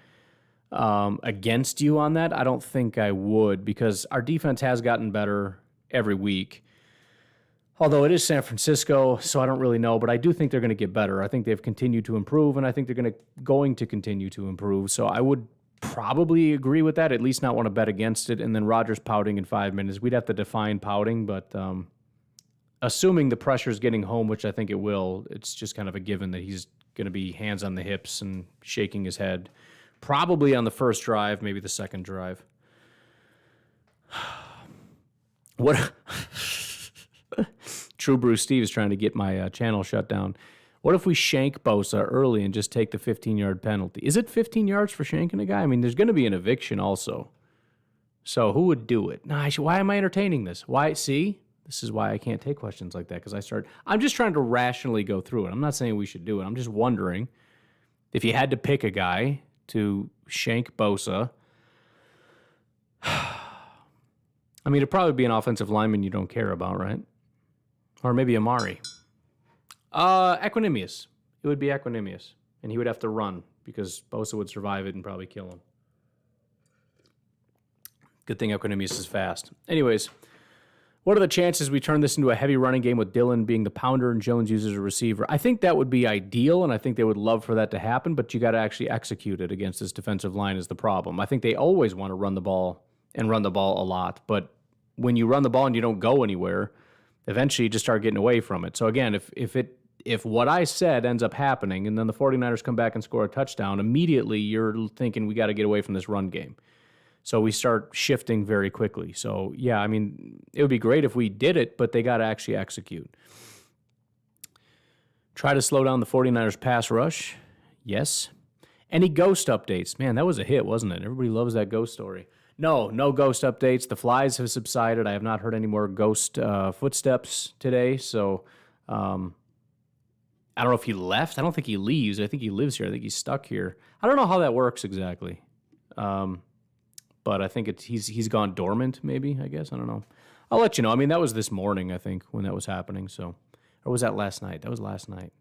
against you on that, I don't think I would, because our defense has gotten better every week. Although it is San Francisco, so I don't really know, but I do think they're going to get better. I think they've continued to improve, and I think they're going to continue to improve. So I would probably agree with that, at least not want to bet against it. And then Rodgers pouting in 5 minutes. We'd have to define pouting, but assuming the pressure's getting home, which I think it will, it's just kind of a given that he's going to be hands on the hips and shaking his head. Probably on the first drive, maybe the second drive. What? True Brew Steve is trying to get my channel shut down. What if we shank Bosa early and just take the 15-yard penalty? Is it 15 yards for shanking a guy? I mean, there's going to be an eviction also. So who would do it? Why am I entertaining this? Why? See? This is why I can't take questions like that, because I'm just trying to rationally go through it. I'm not saying we should do it. I'm just wondering if you had to pick a guy to shank Bosa. I mean, it'd probably be an offensive lineman you don't care about, right? Or maybe Amari. Equanimous. It would be Equanimous. And he would have to run because Bosa would survive it and probably kill him. Good thing Equanimous is fast. Anyways, what are the chances we turn this into a heavy running game with Dillon being the pounder and Jones uses a receiver? I think that would be ideal, and I think they would love for that to happen, but you got to actually execute it against this defensive line is the problem. I think they always want to run the ball and run the ball a lot, but when you run the ball and you don't go anywhere, eventually you just start getting away from it. So again, if it if what I said ends up happening and then the 49ers come back and score a touchdown, immediately you're thinking we got to get away from this run game. So we start shifting very quickly. So, yeah, I mean, it would be great if we did it, but they got to actually execute. Try to slow down the 49ers pass rush. Yes. Any ghost updates? Man, that was a hit, wasn't it? Everybody loves that ghost story. No ghost updates. The flies have subsided. I have not heard any more ghost footsteps today. So I don't know if he left. I don't think he leaves. I think he lives here. I think he's stuck here. I don't know how that works exactly. But I think he's gone dormant, maybe, I guess. I don't know. I'll let you know. I mean, that was this morning, I think, when that was happening. So, or was that last night? That was last night.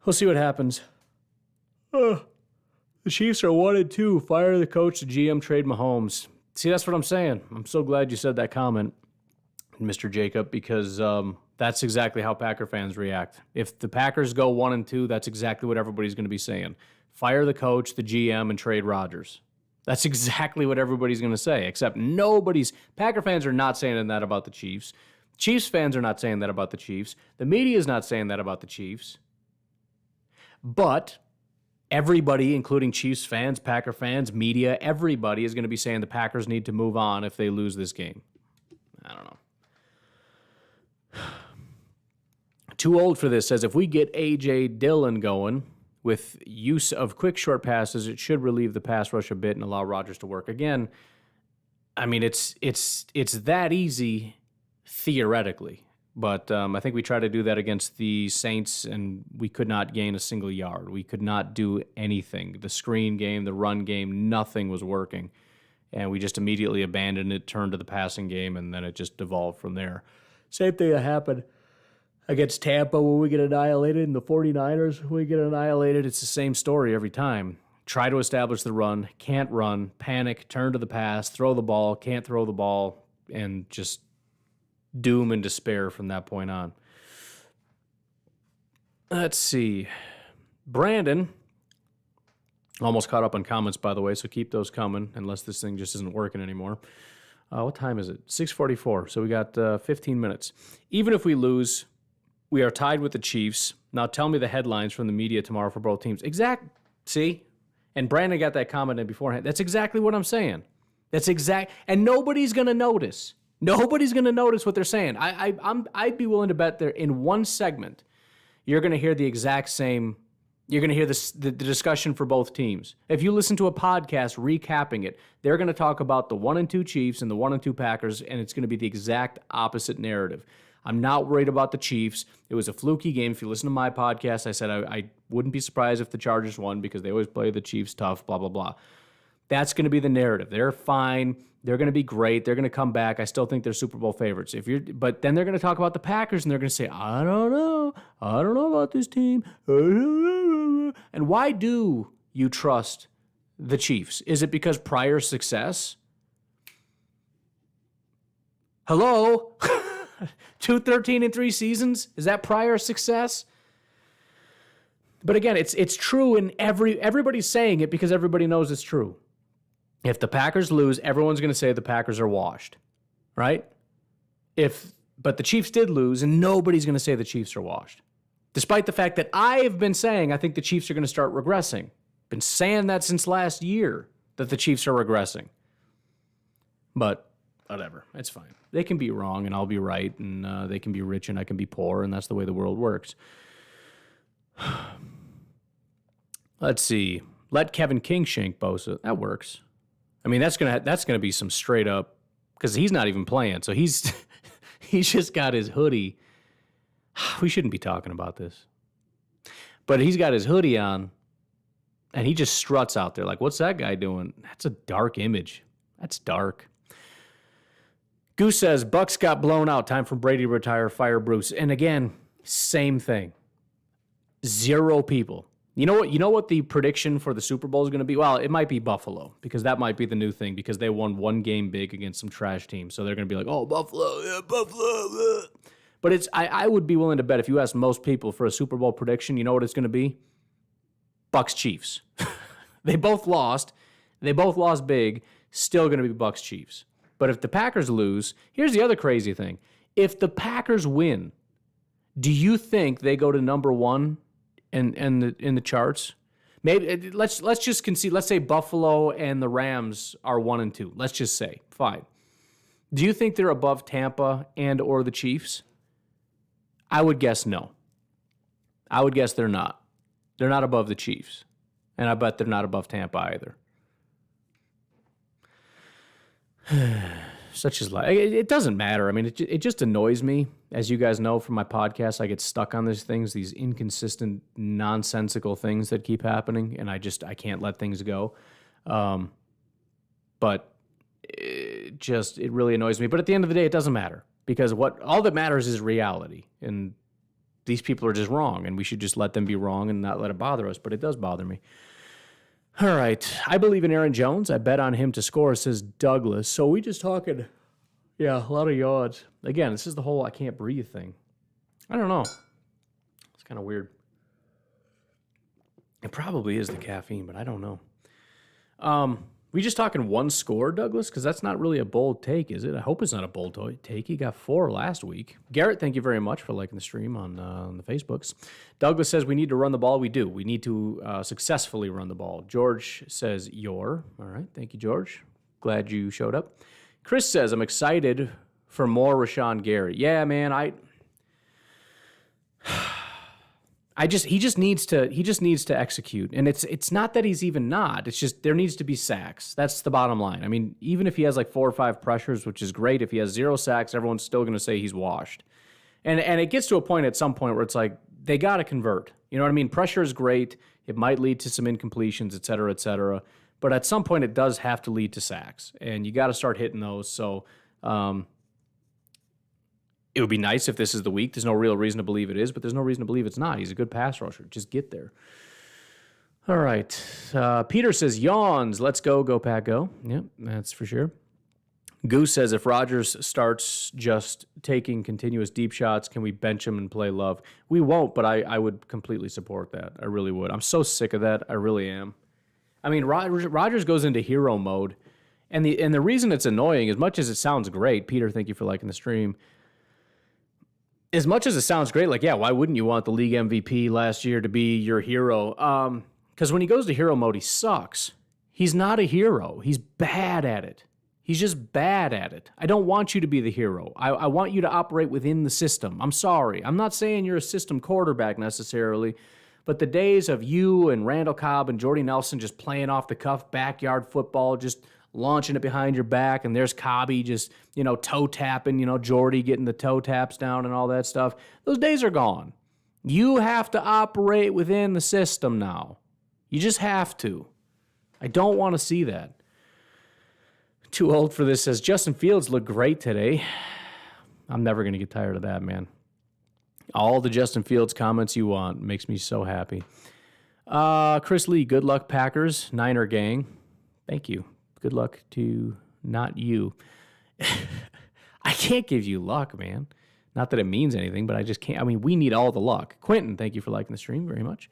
We'll see what happens. The Chiefs are 1-2. Fire the coach, the GM, trade Mahomes. See, that's what I'm saying. I'm so glad you said that comment, Mr. Jacob, because that's exactly how Packer fans react. If the Packers go 1-2, that's exactly what everybody's going to be saying. Fire the coach, the GM, and trade Rodgers. That's exactly what everybody's going to say, except Packer fans are not saying that about the Chiefs. Chiefs fans are not saying that about the Chiefs. The media is not saying that about the Chiefs. But everybody, including Chiefs fans, Packer fans, media, everybody is going to be saying the Packers need to move on if they lose this game. I don't know. Too old for this says if we get A.J. Dillon going, with use of quick short passes, it should relieve the pass rush a bit and allow Rodgers to work. Again, I mean, it's that easy theoretically, but I think we tried to do that against the Saints, and we could not gain a single yard. We could not do anything. The screen game, the run game, nothing was working, and we just immediately abandoned it, turned to the passing game, and then it just devolved from there. Same thing that happened against Tampa when we get annihilated, and the 49ers when we get annihilated. It's the same story every time. Try to establish the run, can't run, panic, turn to the pass, throw the ball, can't throw the ball, and just doom and despair from that point on. Let's see. Brandon, almost caught up on comments, by the way, so keep those coming, unless this thing just isn't working anymore. What time is it? 6:44, so we got 15 minutes. Even if we lose, we are tied with the Chiefs. Now tell me the headlines from the media tomorrow for both teams. See? And Brandon got that comment in beforehand. That's exactly what I'm saying. And nobody's going to notice. Nobody's going to notice what they're saying. I'd be willing to bet there in one segment, you're going to hear the exact same. You're going to hear the discussion for both teams. If you listen to a podcast recapping it, they're going to talk about the 1-2 Chiefs and the 1-2 Packers, and it's going to be the exact opposite narrative. I'm not worried about the Chiefs. It was a fluky game. If you listen to my podcast, I said I wouldn't be surprised if the Chargers won because they always play the Chiefs tough, blah, blah, blah. That's going to be the narrative. They're fine. They're going to be great. They're going to come back. I still think they're Super Bowl favorites. But then they're going to talk about the Packers, and they're going to say, I don't know about this team. And why do you trust the Chiefs? Is it because prior success? Hello? 2-13-3 seasons? Is that prior success? But again, it's true, and everybody's saying it because everybody knows it's true. If the Packers lose, everyone's going to say the Packers are washed, right? But the Chiefs did lose, and nobody's going to say the Chiefs are washed. Despite the fact that I've been saying I think the Chiefs are going to start regressing. Been saying that since last year, that the Chiefs are regressing. But whatever, it's fine. They can be wrong, and I'll be right, and they can be rich, and I can be poor, and that's the way the world works. Let's see. Let Kevin King shank Bosa. That works. I mean, that's gonna be some straight up, because he's not even playing, so he's just got his hoodie. We shouldn't be talking about this, but he's got his hoodie on, and he just struts out there like, what's that guy doing? That's a dark image. That's dark. Goose says, Bucks got blown out. Time for Brady to retire. Fire Bruce. And again, same thing. 0 people. You know what the prediction for the Super Bowl is going to be? Well, it might be Buffalo, because that might be the new thing, because they won one game big against some trash team. So they're going to be like, oh, Buffalo, yeah, Buffalo. But I would be willing to bet if you ask most people for a Super Bowl prediction, you know what it's going to be? Bucks Chiefs. They both lost. They both lost big. Still going to be Bucks Chiefs. But if the Packers lose, here's the other crazy thing. If the Packers win, Do you think they go to number one in the charts? Maybe let's just concede. Let's say Buffalo and the Rams are 1 and 2. Let's just say, fine. Do you think they're above Tampa and or the Chiefs? I would guess no. I would guess they're not. They're not above the Chiefs, and I bet they're not above Tampa either. Such is life. It doesn't matter. I mean, it just annoys me. As you guys know from my podcast, I get stuck on these things, these inconsistent, nonsensical things that keep happening, and I can't let things go. But it really annoys me. But at the end of the day, it doesn't matter, because all that matters is reality, and these people are just wrong, and we should just let them be wrong and not let it bother us. But it does bother me. All right. I believe in Aaron Jones. I bet on him to score, says Douglas. So we just talking, a lot of yards. Again, this is the whole I can't breathe thing. I don't know. It's kind of weird. It probably is the caffeine, but I don't know. We just talking one score, Douglas? Because that's not really a bold take, is it? I hope it's not a bold take. He got 4 last week. Garrett, thank you very much for liking the stream on the Facebooks. Douglas says we need to run the ball. We do. We need to successfully run the ball. George says All right. Thank you, George. Glad you showed up. Chris says, I'm excited for more Rashawn Gary. Yeah, man, he just needs to execute. And it's not that he's even not. It's just there needs to be sacks. That's the bottom line. I mean, even if he has like 4 or 5 pressures, which is great, if he has 0 sacks, everyone's still going to say he's washed. And it gets to a point at some point where it's like they got to convert. You know what I mean? Pressure is great. It might lead to some incompletions, et cetera, et cetera. But at some point, it does have to lead to sacks. And you got to start hitting those. So it would be nice if this is the week. There's no real reason to believe it is, but there's no reason to believe it's not. He's a good pass rusher. Just get there. All right. Peter says, yawns. Let's go. Go, Pack, go. Yep, that's for sure. Goose says, if Rodgers starts just taking continuous deep shots, can we bench him and play Love? We won't, but I would completely support that. I really would. I'm so sick of that. I really am. I mean, Rodgers goes into hero mode, and the reason it's annoying, as much as it sounds great, Peter, thank you for liking the stream, as much as it sounds great, like, yeah, why wouldn't you want the league MVP last year to be your hero? Because when he goes to hero mode, he sucks. He's not a hero. He's bad at it. He's just bad at it. I don't want you to be the hero. I want you to operate within the system. I'm sorry. I'm not saying you're a system quarterback necessarily, but the days of you and Randall Cobb and Jordy Nelson just playing off the cuff backyard football, just launching it behind your back, and there's Cobby just, toe tapping, Jordy getting the toe taps down and all that stuff. Those days are gone. You have to operate within the system now. You just have to. I don't want to see that. Too old for this says, Justin Fields looked great today. I'm never going to get tired of that, man. All the Justin Fields comments you want makes me so happy. Chris Lee, good luck, Packers. Niner gang. Thank you. Good luck to not you. I can't give you luck, man. Not that it means anything, but I just can't. I mean, we need all the luck. Quentin, thank you for liking the stream very much.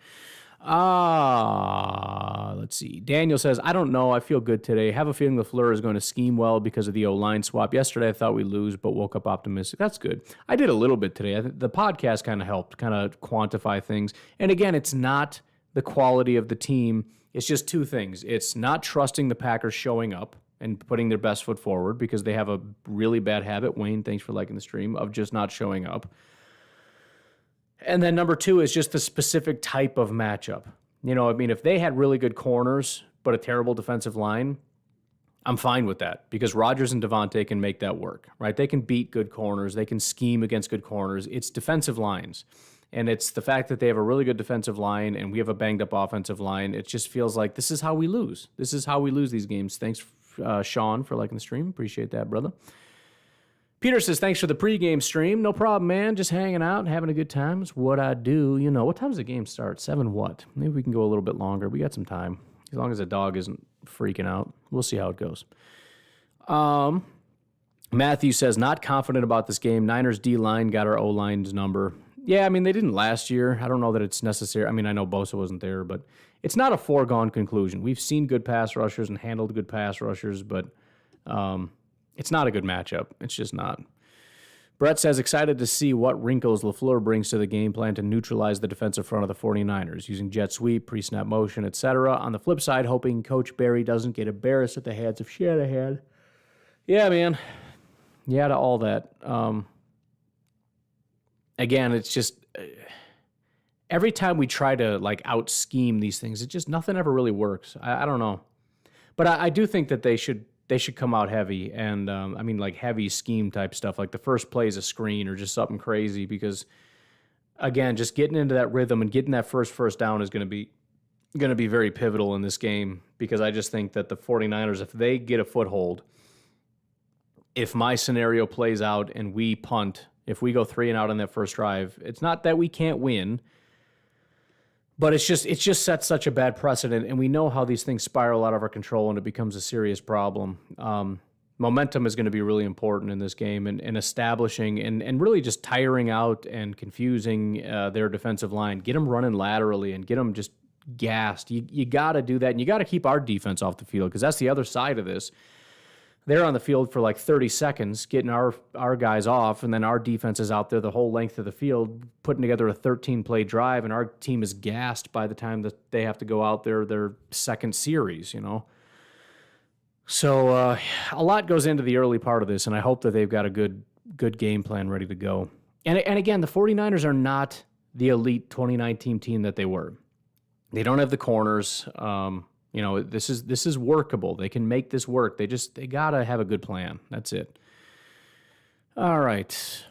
Let's see. Daniel says, I don't know. I feel good today. Have a feeling LaFleur is going to scheme well because of the O-line swap. Yesterday, I thought we'd lose, but woke up optimistic. That's good. I did a little bit today. I think the podcast kind of helped kind of quantify things. And again, it's not the quality of the team. It's just 2 things. It's not trusting the Packers showing up and putting their best foot forward because they have a really bad habit. Wayne, thanks for liking the stream, of just not showing up. And then number 2 is just the specific type of matchup. If they had really good corners but a terrible defensive line, I'm fine with that because Rodgers and Devontae can make that work, right? They can beat good corners. They can scheme against good corners. It's defensive lines. And it's the fact that they have a really good defensive line and we have a banged-up offensive line. It just feels like this is how we lose. This is how we lose these games. Thanks, Sean, for liking the stream. Appreciate that, brother. Peter says, thanks for the pregame stream. No problem, man. Just hanging out and having a good time is what I do. What time does the game start? 7 what? Maybe we can go a little bit longer. We got some time. As long as the dog isn't freaking out. We'll see how it goes. Matthew says, not confident about this game. Niners D-line got our O-line's number. Yeah, they didn't last year. I don't know that it's necessary. I know Bosa wasn't there, but it's not a foregone conclusion. We've seen good pass rushers and handled good pass rushers, but it's not a good matchup. It's just not. Brett says, excited to see what wrinkles LaFleur brings to the game plan to neutralize the defensive front of the 49ers, using jet sweep, pre-snap motion, etc. On the flip side, hoping Coach Barry doesn't get embarrassed at the hands of Shanahan. Yeah, man. Yeah, to all that. Again, it's just every time we try to like out-scheme these things, it just nothing ever really works. I don't know. But I do think that they should come out heavy, and I mean like heavy scheme type stuff, like the first play is a screen or just something crazy, because again, just getting into that rhythm and getting that first down is going to be very pivotal in this game, because I just think that the 49ers, if they get a foothold, if my scenario plays out and we punt, if we go 3 and out on that first drive, it's not that we can't win, but it just sets such a bad precedent, and we know how these things spiral out of our control and it becomes a serious problem. Momentum is going to be really important in this game, and establishing and really just tiring out and confusing their defensive line. Get them running laterally and get them just gassed. You got to do that, and you got to keep our defense off the field, because that's the other side of this. They're on the field for like 30 seconds getting our guys off, and then our defense is out there the whole length of the field putting together a 13-play drive, and our team is gassed by the time that they have to go out there their second series, you know. So a lot goes into the early part of this, and I hope that they've got a good game plan ready to go. And again, the 49ers are not the elite 2019 team that they were. They don't have the corners. You know, this is workable. They can make this work. They got to have a good plan. That's it. All right.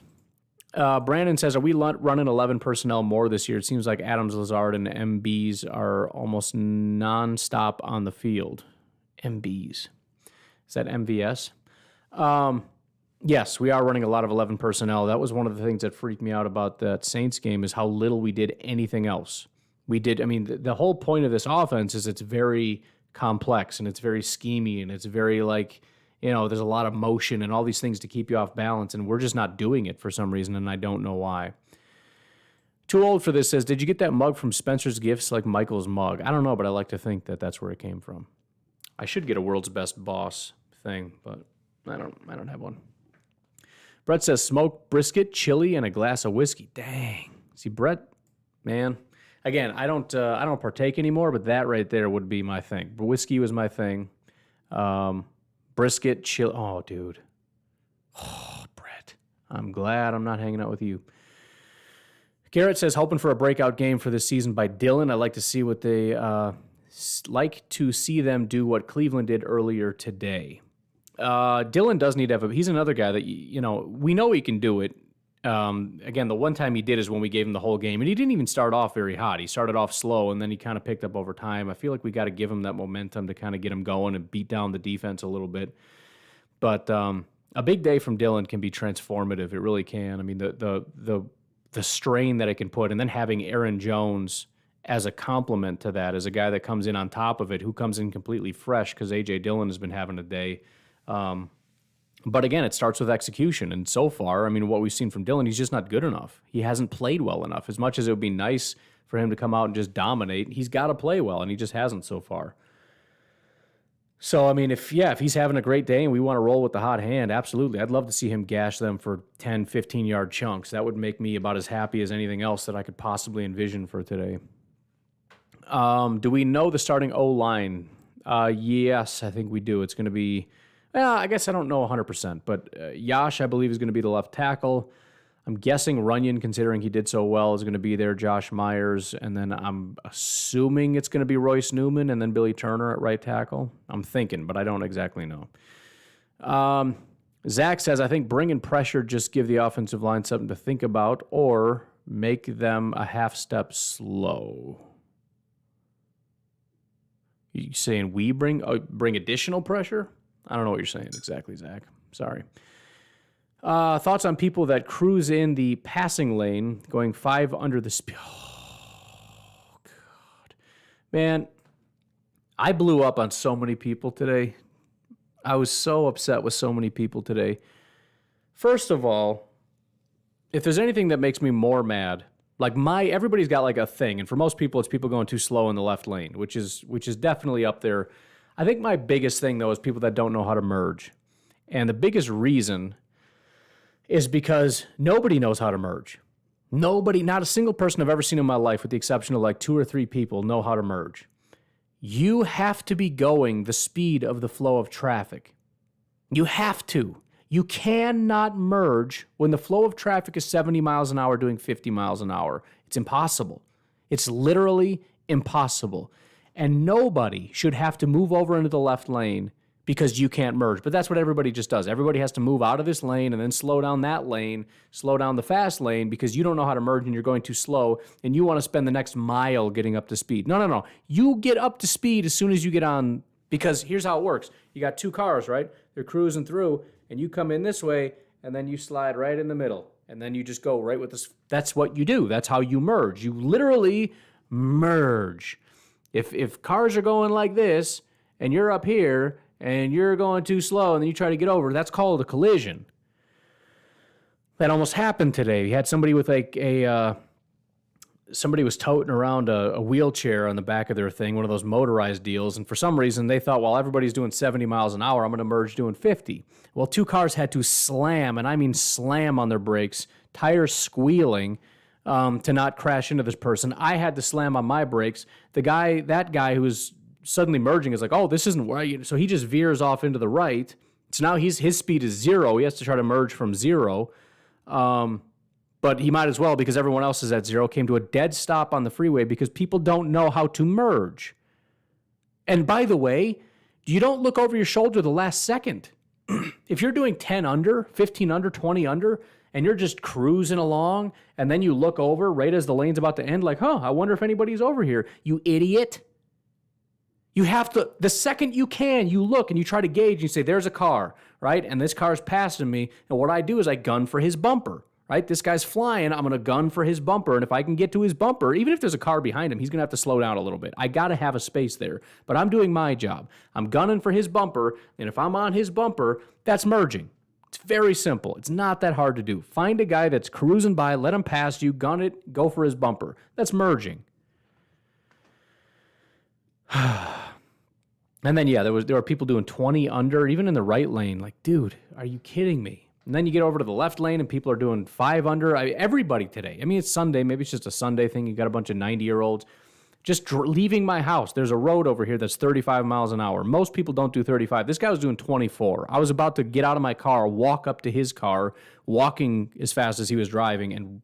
Brandon says, are we running 11 personnel more this year? It seems like Adams, Lazard, and MBs are almost nonstop on the field. MBs. Is that MVS? Yes, we are running a lot of 11 personnel. That was one of the things that freaked me out about that Saints game, is how little we did anything else. The whole point of this offense is it's very complex, and it's very schemy, and it's very like, you know, there's a lot of motion and all these things to keep you off balance, and we're just not doing it for some reason, and I don't know why. Too Old for This says, did you get that mug from Spencer's Gifts, like Michael's mug? I don't know, but I like to think that that's where it came from. I should get a World's Best Boss thing, but I don't have one. Brett says, smoked brisket, chili, and a glass of whiskey. Dang. See, Brett, man. Again, I don't partake anymore, but that right there would be my thing. Whiskey was my thing. Brisket, chill. Oh, dude. Oh, Brett. I'm glad I'm not hanging out with you. Garrett says, hoping for a breakout game for this season by Dylan. I'd like to see what they like to see them do what Cleveland did earlier today. Dylan does need to have he's another guy that, you know, we know he can do it. Again, the one time he did is when we gave him the whole game, and he didn't even start off very hot. He started off slow, and then he kind of picked up over time. I feel like we got to give him that momentum to kind of get him going and beat down the defense a little bit. But a big day from Dylan can be transformative. It really can. I mean, the strain that it can put, and then having Aaron Jones as a complement to that, as a guy that comes in on top of it, who comes in completely fresh because A.J. Dillon has been having a day. But again, it starts with execution. And so far, I mean, what we've seen from Dylan, he's just not good enough. He hasn't played well enough. As much as it would be nice for him to come out and just dominate, he's got to play well, and he just hasn't so far. So, I mean, if he's having a great day and we want to roll with the hot hand, absolutely. I'd love to see him gash them for 10, 15-yard chunks. That would make me about as happy as anything else that I could possibly envision for today. Do we know the starting O-line? Yes, I think we do. It's going to be... I guess I don't know 100%, but Yash, I believe, is going to be the left tackle. I'm guessing Runyon, considering he did so well, is going to be there, Josh Myers, and then I'm assuming it's going to be Royce Newman and then Billy Turner at right tackle. I'm thinking, but I don't exactly know. Zach says, I think bringing pressure just give the offensive line something to think about or make them a half step slow. You saying we bring additional pressure? I don't know what you're saying exactly, Zach. Sorry. Thoughts on people that cruise in the passing lane going 5 under the speed. Oh, God. Man, I blew up on so many people today. I was so upset with so many people today. First of all, if there's anything that makes me more mad, like everybody's got like a thing, and for most people, it's people going too slow in the left lane, which is definitely up there. I think my biggest thing, though, is people that don't know how to merge. And the biggest reason is because nobody knows how to merge. Nobody, not a single person I've ever seen in my life, with the exception of like 2 or 3 people, know how to merge. You have to be going the speed of the flow of traffic. You have to. You cannot merge when the flow of traffic is 70 miles an hour doing 50 miles an hour. It's impossible. It's literally impossible. And nobody should have to move over into the left lane because you can't merge. But that's what everybody just does. Everybody has to move out of this lane and then slow down that lane, slow down the fast lane because you don't know how to merge and you're going too slow and you want to spend the next mile getting up to speed. No. You get up to speed as soon as you get on, because here's how it works. You got 2 cars, right? They're cruising through and you come in this way and then you slide right in the middle and then you just go right with this. That's what you do. That's how you merge. You literally merge. If cars are going like this and you're up here and you're going too slow and then you try to get over, that's called a collision. That almost happened today. You had somebody with like somebody was toting around a wheelchair on the back of their thing, one of those motorized deals, and for some reason they thought, well, everybody's doing 70 miles an hour, I'm going to merge doing 50. Well, 2 cars had to slam, and I mean slam on their brakes, tires squealing, to not crash into this person. I had to slam on my brakes. That guy who was suddenly merging is like, oh, this isn't right. So he just veers off into the right. So now his speed is 0. He has to try to merge from 0. But he might as well, because everyone else is at 0, came to a dead stop on the freeway because people don't know how to merge. And by the way, you don't look over your shoulder the last second. If you're doing 10 under, 15 under, 20 under, and you're just cruising along, and then you look over right as the lane's about to end, like, I wonder if anybody's over here. You idiot. You have to, the second you can, you look and you try to gauge, and you say, there's a car, right? And this car's passing me, and what I do is I gun for his bumper, right? This guy's flying, I'm going to gun for his bumper, and if I can get to his bumper, even if there's a car behind him, he's going to have to slow down a little bit. I got to have a space there, but I'm doing my job. I'm gunning for his bumper, and if I'm on his bumper, that's merging. It's very simple. It's not that hard to do. Find a guy that's cruising by, let him pass you, gun it, go for his bumper. That's merging. And then, there were people doing 20 under, even in the right lane. Like, dude, are you kidding me? And then you get over to the left lane and people are doing 5 under. Everybody today. I mean, it's Sunday. Maybe it's just a Sunday thing. You got a bunch of 90-year-olds just leaving my house. There's a road over here that's 35 miles an hour. Most people don't do 35. This guy was doing 24. I was about to get out of my car, walk up to his car, walking as fast as he was driving, and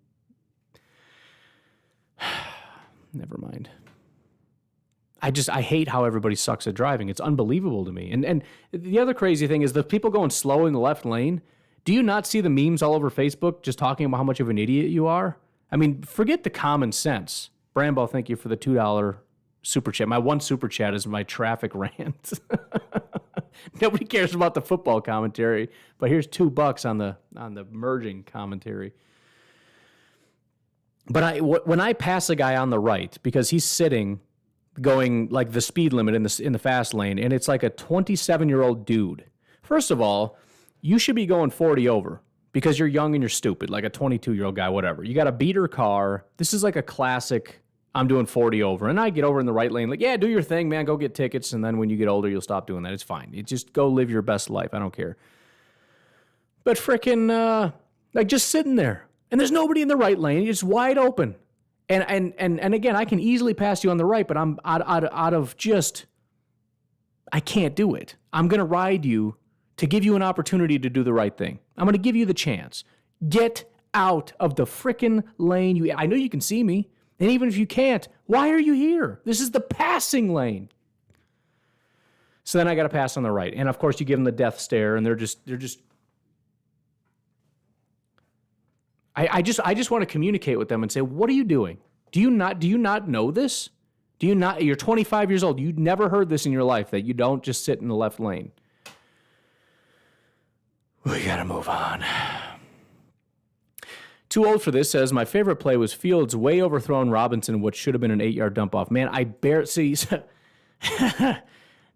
never mind. I hate how everybody sucks at driving. It's unbelievable to me. And the other crazy thing is the people going slow in the left lane. Do you not see the memes all over Facebook just talking about how much of an idiot you are? I mean, forget the common sense. Brambo, thank you for the $2 super chat. My one super chat is my traffic rant. Nobody cares about the football commentary, but here's $2 on the merging commentary. But when I pass a guy on the right, because he's sitting going like the speed limit in the fast lane, and it's like a 27-year-old dude. First of all, you should be going 40 over because you're young and you're stupid, like a 22-year-old guy, whatever. You got a beater car. This is like a classic, I'm doing 40 over. And I get over in the right lane, like, yeah, do your thing, man. Go get tickets. And then when you get older, you'll stop doing that. It's fine. You just go live your best life. I don't care. But frickin', like just sitting there. And there's nobody in the right lane. It's wide open. And again, I can easily pass you on the right, but I'm out of just, I can't do it. I'm going to ride you to give you an opportunity to do the right thing. I'm going to give you the chance. Get out of the frickin' lane. I know you can see me. And even if you can't, why are you here? This is the passing lane. So then I got to pass on the right. And of course you give them the death stare and they're just I just want to communicate with them and say, what are you doing? Do you not know this? You're 25 years old. You've never heard this in your life, that you don't just sit in the left lane. We got to move on. Too old for this says, my favorite play was Fields way overthrown Robinson, which should have been an 8-yard dump off. Man, I barely see.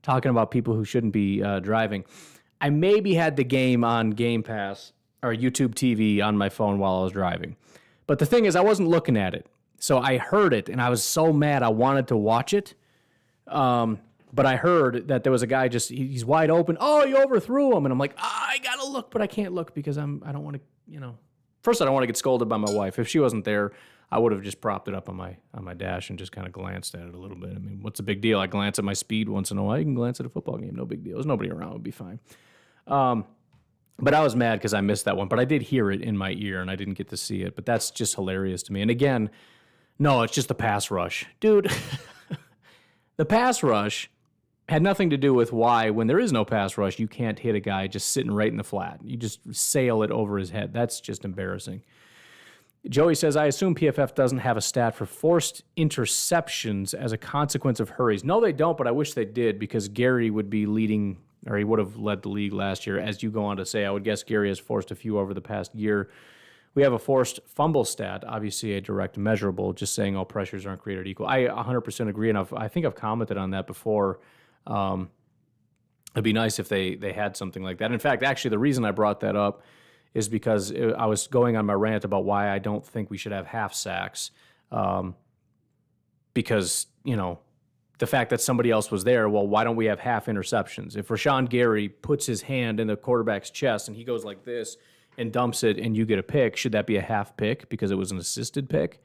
Talking about people who shouldn't be driving. I maybe had the game on Game Pass or YouTube TV on my phone while I was driving. But the thing is, I wasn't looking at it. So I heard it, and I was so mad I wanted to watch it. But But I heard that there was a guy he's wide open. Oh, you overthrew him. And I'm like, I got to look, but I can't look because I don't want to, First, I don't want to get scolded by my wife. If she wasn't there, I would have just propped it up on my dash and just kind of glanced at it a little bit. I mean, what's the big deal? I glance at my speed once in a while. You can glance at a football game. No big deal. There's nobody around. It would be fine. But I was mad because I missed that one. But I did hear it in my ear, and I didn't get to see it. But that's just hilarious to me. And again, no, it's just the pass rush. Dude, the pass rush had nothing to do with why, when there is no pass rush, you can't hit a guy just sitting right in the flat. You just sail it over his head. That's just embarrassing. Joey says, I assume PFF doesn't have a stat for forced interceptions as a consequence of hurries. No, they don't, but I wish they did because Gary would be leading, or he would have led the league last year. As you go on to say, I would guess Gary has forced a few over the past year. We have a forced fumble stat, obviously a direct measurable, just saying all pressures aren't created equal. I 100% agree, and I think I've commented on that before. It'd be nice if they had something like that. In fact, actually, the reason I brought that up is because I was going on my rant about why I don't think we should have half sacks. Because, the fact that somebody else was there, well, why don't we have half interceptions? If Rashawn Gary puts his hand in the quarterback's chest and he goes like this and dumps it and you get a pick, should that be a half pick because it was an assisted pick?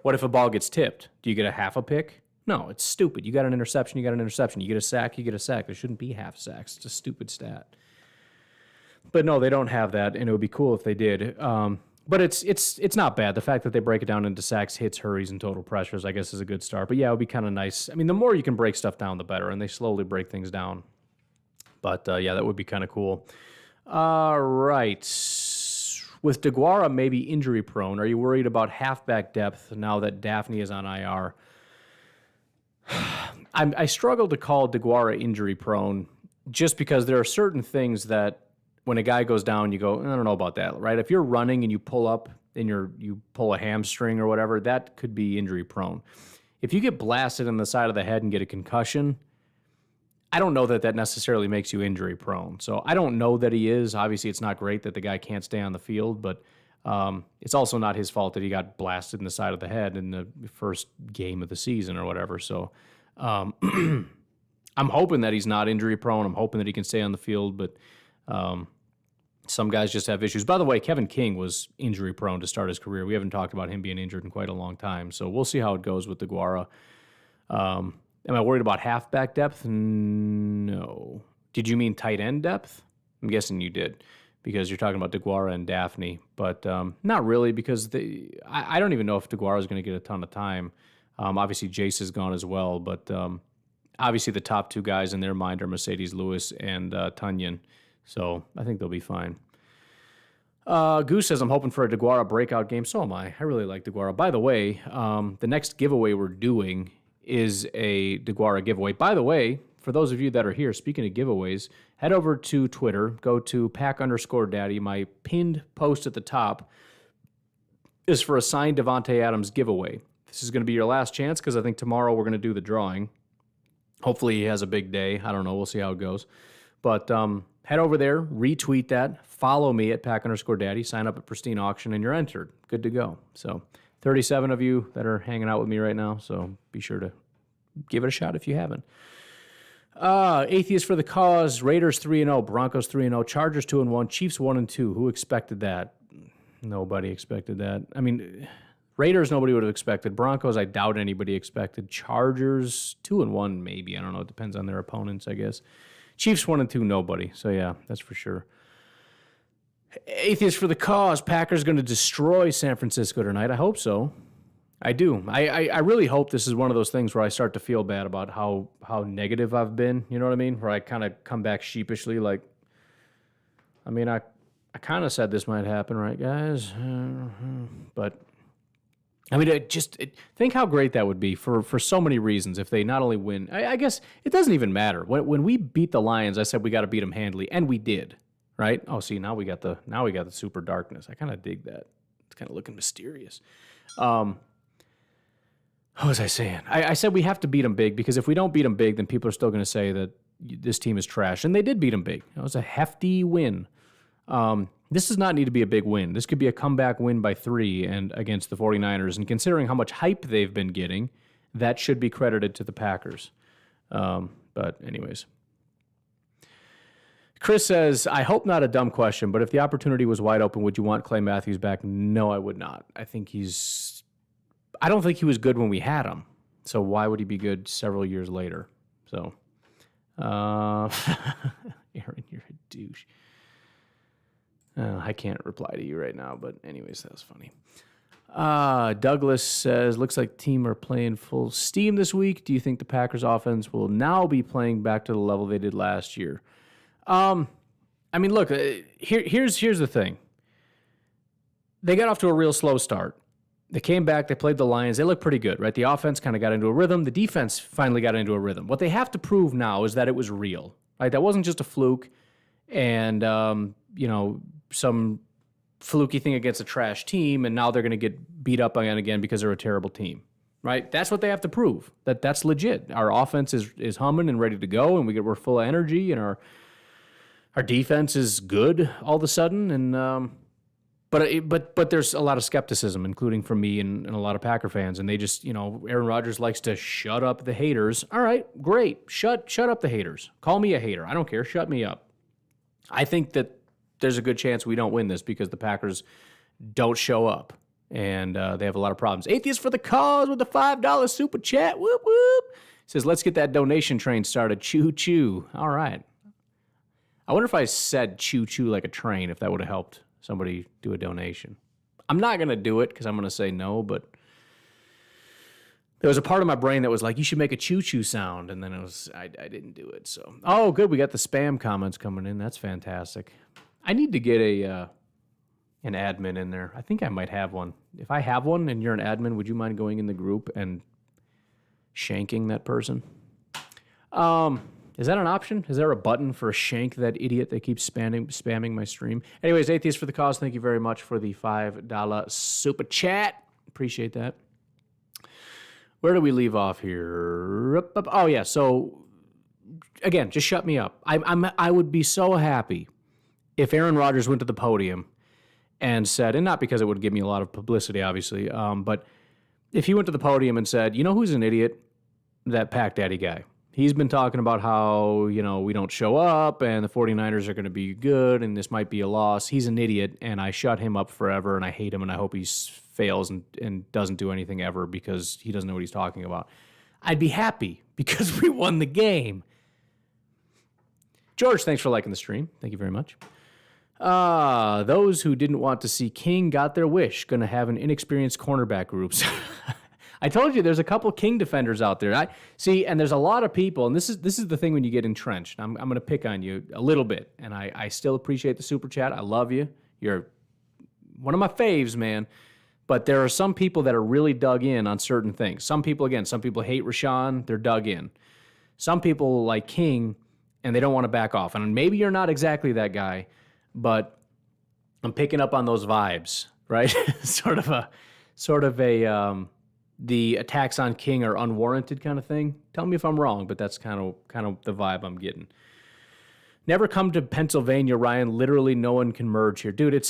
What if a ball gets tipped? Do you get a half a pick? No, it's stupid. You got an interception, you got an interception. You get a sack, you get a sack. There shouldn't be half sacks. It's a stupid stat. But no, they don't have that, and it would be cool if they did. But it's not bad. The fact that they break it down into sacks, hits, hurries, and total pressures, I guess, is a good start. But yeah, it would be kind of nice. I mean, the more you can break stuff down, the better, and they slowly break things down. But yeah, that would be kind of cool. All right. With DeGuara maybe injury prone, are you worried about halfback depth now that Daphne is on IR? I struggle to call DeGuara injury prone just because there are certain things that when a guy goes down, you go, I don't know about that, right? If you're running and you pull up and you pull a hamstring or whatever, that could be injury prone. If you get blasted in the side of the head and get a concussion, I don't know that necessarily makes you injury prone. So I don't know that he is. Obviously, it's not great that the guy can't stay on the field, but it's also not his fault that he got blasted in the side of the head in the first game of the season or whatever. So I'm hoping that he's not injury prone. I'm hoping that he can stay on the field, but some guys just have issues. By the way, Kevin King was injury prone to start his career. We haven't talked about him being injured in quite a long time. So we'll see how it goes with DeGuara. Am I worried about halfback depth? No. Did you mean tight end depth? I'm guessing you did because you're talking about DeGuara and Daphne. But not really because I don't even know if DeGuara is going to get a ton of time. Obviously, Jace is gone as well. But obviously the top two guys in their mind are Mercedes Lewis and Tunyon. So I think they'll be fine. Goose says, I'm hoping for a DeGuara breakout game. So am I. I really like DeGuara. By the way, the next giveaway we're doing is a DeGuara giveaway. By the way, for those of you that are here, speaking of giveaways, head over to Twitter, go to pack_daddy. My pinned post at the top is for a signed Devontae Adams giveaway. This is going to be your last chance because I think tomorrow we're going to do the drawing. Hopefully he has a big day. I don't know. We'll see how it goes. But head over there, retweet that, follow me at pack_daddy, sign up at Pristine Auction, and you're entered. Good to go. So 37 of you that are hanging out with me right now, so be sure to give it a shot if you haven't. Atheist for the cause, Raiders 3-0, Broncos 3-0, Chargers 2-1, Chiefs 1-2. Who expected that? Nobody expected that. I mean, Raiders nobody would have expected. Broncos I doubt anybody expected. Chargers 2-1 maybe. I don't know. It depends on their opponents, I guess. Chiefs 1-2, nobody. So yeah, that's for sure. Atheist for the cause. Packers going to destroy San Francisco tonight. I hope so. I do. I really hope this is one of those things where I start to feel bad about how negative I've been. You know what I mean? Where I kind of come back sheepishly. Like, I mean, I kind of said this might happen, right, guys? But I mean, think how great that would be for so many reasons if they not only win. I guess it doesn't even matter. When we beat the Lions, I said we got to beat them handily, and we did, right? Oh, see, now we got the super darkness. I kind of dig that. It's kind of looking mysterious. What was I saying? I said we have to beat them big because if we don't beat them big, then people are still going to say that this team is trash, and they did beat them big. It was a hefty win. This does not need to be a big win. This could be a comeback win by 3 and against the 49ers. And considering how much hype they've been getting, that should be credited to the Packers. But anyways. Chris says, I hope not a dumb question, but if the opportunity was wide open, would you want Clay Matthews back? No, I would not. I don't think he was good when we had him. So why would he be good several years later? So, Aaron, you're a douche. I can't reply to you right now, but anyways, that was funny. Douglas says, looks like team are playing full steam this week. Do you think the Packers offense will now be playing back to the level they did last year? I mean, look, here's the thing. They got off to a real slow start. They came back, they played the Lions, they looked pretty good, right? The offense kind of got into a rhythm. The defense finally got into a rhythm. What they have to prove now is that it was real, right? That wasn't just a fluke and, some fluky thing against a trash team, and now they're going to get beat up again because they're a terrible team, right? That's what they have to prove, that's legit. Our offense is humming and ready to go, and we're full of energy, and our defense is good all of a sudden, and but there's a lot of skepticism, including from me and a lot of Packer fans, and they just, Aaron Rodgers likes to shut up the haters. All right, great, shut up the haters. Call me a hater. I don't care. Shut me up. I think that there's a good chance we don't win this because the Packers don't show up, and they have a lot of problems. Atheist for the cause with the $5 super chat. Whoop whoop. Says, let's get that donation train started. Choo choo. All right. I wonder if I said choo-choo like a train, if that would have helped somebody do a donation. I'm not going to do it because I'm going to say no, but there was a part of my brain that was like, you should make a choo-choo sound, and then I didn't do it. So, oh, good, we got the spam comments coming in. That's fantastic. I need to get an admin in there. I think I might have one. If I have one and you're an admin, would you mind going in the group and shanking that person? Is that an option? Is there a button for a shank that idiot that keeps spamming my stream? Anyways, Atheist for the Cause, thank you very much for the $5 super chat. Appreciate that. Where do we leave off here? Oh, yeah. So, again, just shut me up. I would be so happy if Aaron Rodgers went to the podium and said, and not because it would give me a lot of publicity, obviously, but if he went to the podium and said, you know who's an idiot? That Pack Daddy guy. He's been talking about how, we don't show up and the 49ers are going to be good and this might be a loss. He's an idiot, and I shut him up forever, and I hate him, and I hope he fails and doesn't do anything ever because he doesn't know what he's talking about. I'd be happy because we won the game. George, thanks for liking the stream. Thank you very much. Those who didn't want to see King got their wish. Going to have an inexperienced cornerback groups. I told you there's a couple King defenders out there. And there's a lot of people, and this is the thing when you get entrenched. I'm going to pick on you a little bit, and I still appreciate the super chat. I love you. You're one of my faves, man. But there are some people that are really dug in on certain things. Some people hate Rashawn. They're dug in. Some people like King, and they don't want to back off. And maybe you're not exactly that guy, but I'm picking up on those vibes, right? sort of a the attacks on King are unwarranted kind of thing. Tell me if I'm wrong, but that's kind of the vibe I'm getting. Never come to Pennsylvania, Ryan. Literally no one can merge here. Dude,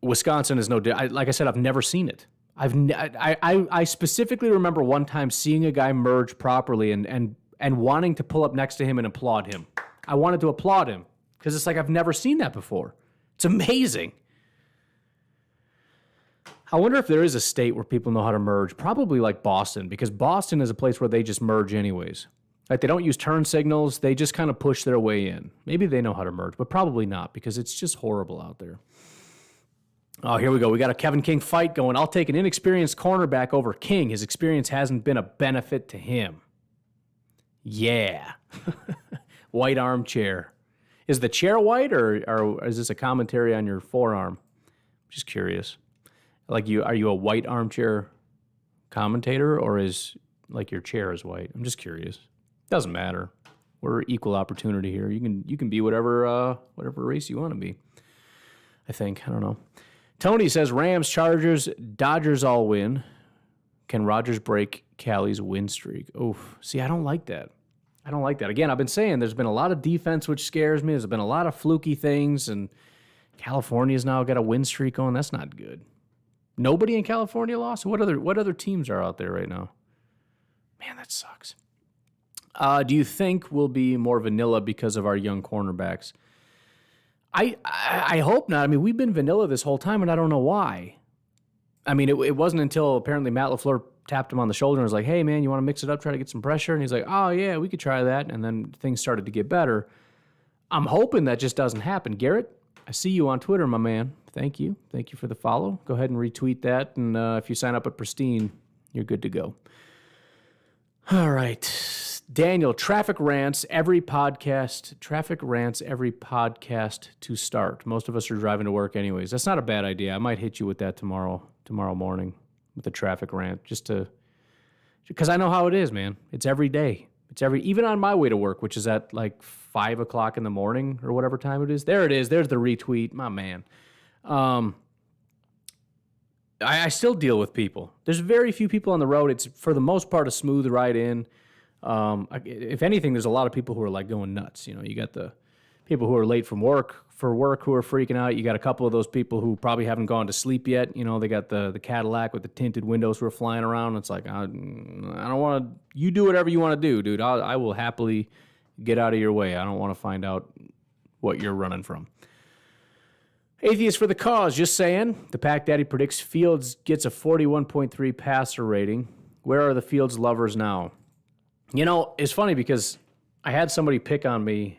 Wisconsin is no different. Like I said, I've never seen it. I specifically remember one time seeing a guy merge properly and wanting to pull up next to him and applaud him. I wanted to applaud him because it's like I've never seen that before. It's amazing. I wonder if there is a state where people know how to merge. Probably like Boston, because Boston is a place where they just merge anyways. Like they don't use turn signals. They just kind of push their way in. Maybe they know how to merge, but probably not because it's just horrible out there. Oh, here we go. We got a Kevin King fight going. I'll take an inexperienced cornerback over King. His experience hasn't been a benefit to him. Yeah. White armchair. Is the chair white or is this a commentary on your forearm? I'm just curious. Like are you a white armchair commentator, or is like your chair is white? I'm just curious. Doesn't matter. We're equal opportunity here. You can be whatever race you want to be. I think. I don't know. Tony says Rams, Chargers, Dodgers all win. Can Rodgers break Callie's win streak? Oof. See, I don't like that. Again, I've been saying there's been a lot of defense which scares me. There's been a lot of fluky things, and California's now got a win streak going. That's not good. Nobody in California lost? What other teams are out there right now? Man, that sucks. Do you think we'll be more vanilla because of our young cornerbacks? I hope not. I mean, we've been vanilla this whole time, and I don't know why. I mean, it wasn't until apparently Matt LaFleur tapped him on the shoulder and was like, hey, man, you want to mix it up, try to get some pressure? And he's like, oh, yeah, we could try that. And then things started to get better. I'm hoping that just doesn't happen. Garrett, I see you on Twitter, my man. Thank you. Thank you for the follow. Go ahead and retweet that. And if you sign up at Pristine, you're good to go. All right. Daniel, traffic rants every podcast to start. Most of us are driving to work anyways. That's not a bad idea. I might hit you with that tomorrow morning with the traffic rant because I know how it is, man. It's every day. Even on my way to work, which is at like 5 o'clock in the morning or whatever time it is. There it is. There's the retweet. My man. I still deal with people. There's very few people on the road. It's for the most part a smooth ride in. If anything, there's a lot of people who are like going nuts. You got the people who are late for work who are freaking out. You got a couple of those people who probably haven't gone to sleep yet. They got the Cadillac with the tinted windows who are flying around. It's like, I don't want to, you do whatever you want to do, dude. I will happily get out of your way. I don't want to find out what you're running from. Atheist for the cause, just saying. The Pack Daddy predicts Fields gets a 41.3 passer rating. Where are the Fields lovers now? It's funny because I had somebody pick on me,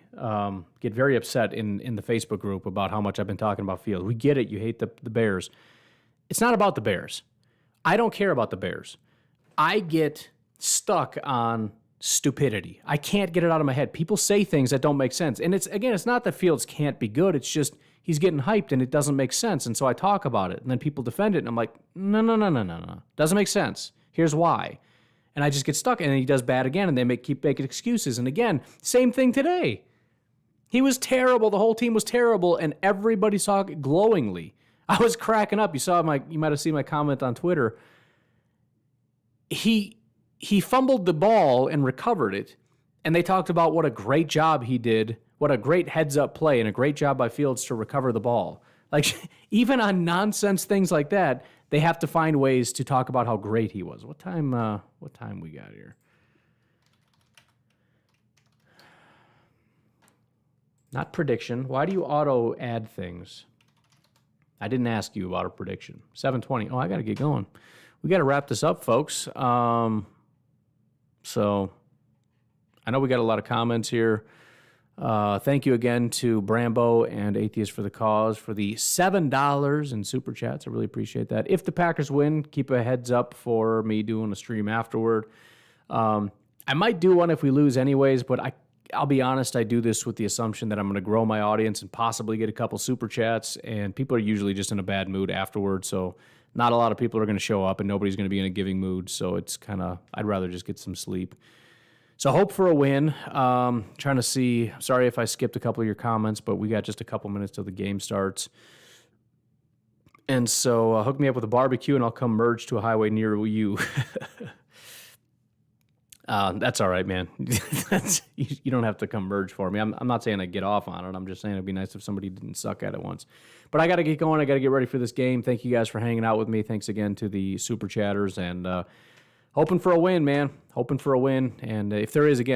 get very upset in the Facebook group about how much I've been talking about Fields. We get it. You hate the Bears. It's not about the Bears. I don't care about the Bears. I get stuck on stupidity. I can't get it out of my head. People say things that don't make sense. And it's not that Fields can't be good. It's just he's getting hyped and it doesn't make sense. And so I talk about it and then people defend it and I'm like, no. Doesn't make sense. Here's why. And I just get stuck and then he does bad again and they keep making excuses. And again, same thing today. He was terrible. The whole team was terrible and everybody saw it glowingly. I was cracking up. You might have seen my comment on Twitter. He fumbled the ball and recovered it. And they talked about what a great job he did, what a great heads-up play, and a great job by Fields to recover the ball. Like, even on nonsense things like that, they have to find ways to talk about how great he was. What time we got here? Not prediction. Why do you auto-add things? I didn't ask you about a prediction. 7:20. Oh, I got to get going. We got to wrap this up, folks. So I know we got a lot of comments here. Thank you again to Brambo and Atheist for the Cause for the $7 in Super Chats. I really appreciate that. If the Packers win, keep a heads up for me doing a stream afterward. I might do one if we lose anyways, but I'll be honest, I do this with the assumption that I'm going to grow my audience and possibly get a couple Super Chats, and people are usually just in a bad mood afterwards, so not a lot of people are going to show up, and nobody's going to be in a giving mood, so it's kind of, I'd rather just get some sleep. So hope for a win. Trying to see, sorry if I skipped a couple of your comments, but we got just a couple minutes till the game starts. And so hook me up with a barbecue, and I'll come merge to a highway near you. That's all right, man. You don't have to come merge for me. I'm not saying I get off on it. I'm just saying it'd be nice if somebody didn't suck at it once. But I got to get going. I got to get ready for this game. Thank you guys for hanging out with me. Thanks again to the Super Chatters. And hoping for a win, man. Hoping for a win. And if there is, again,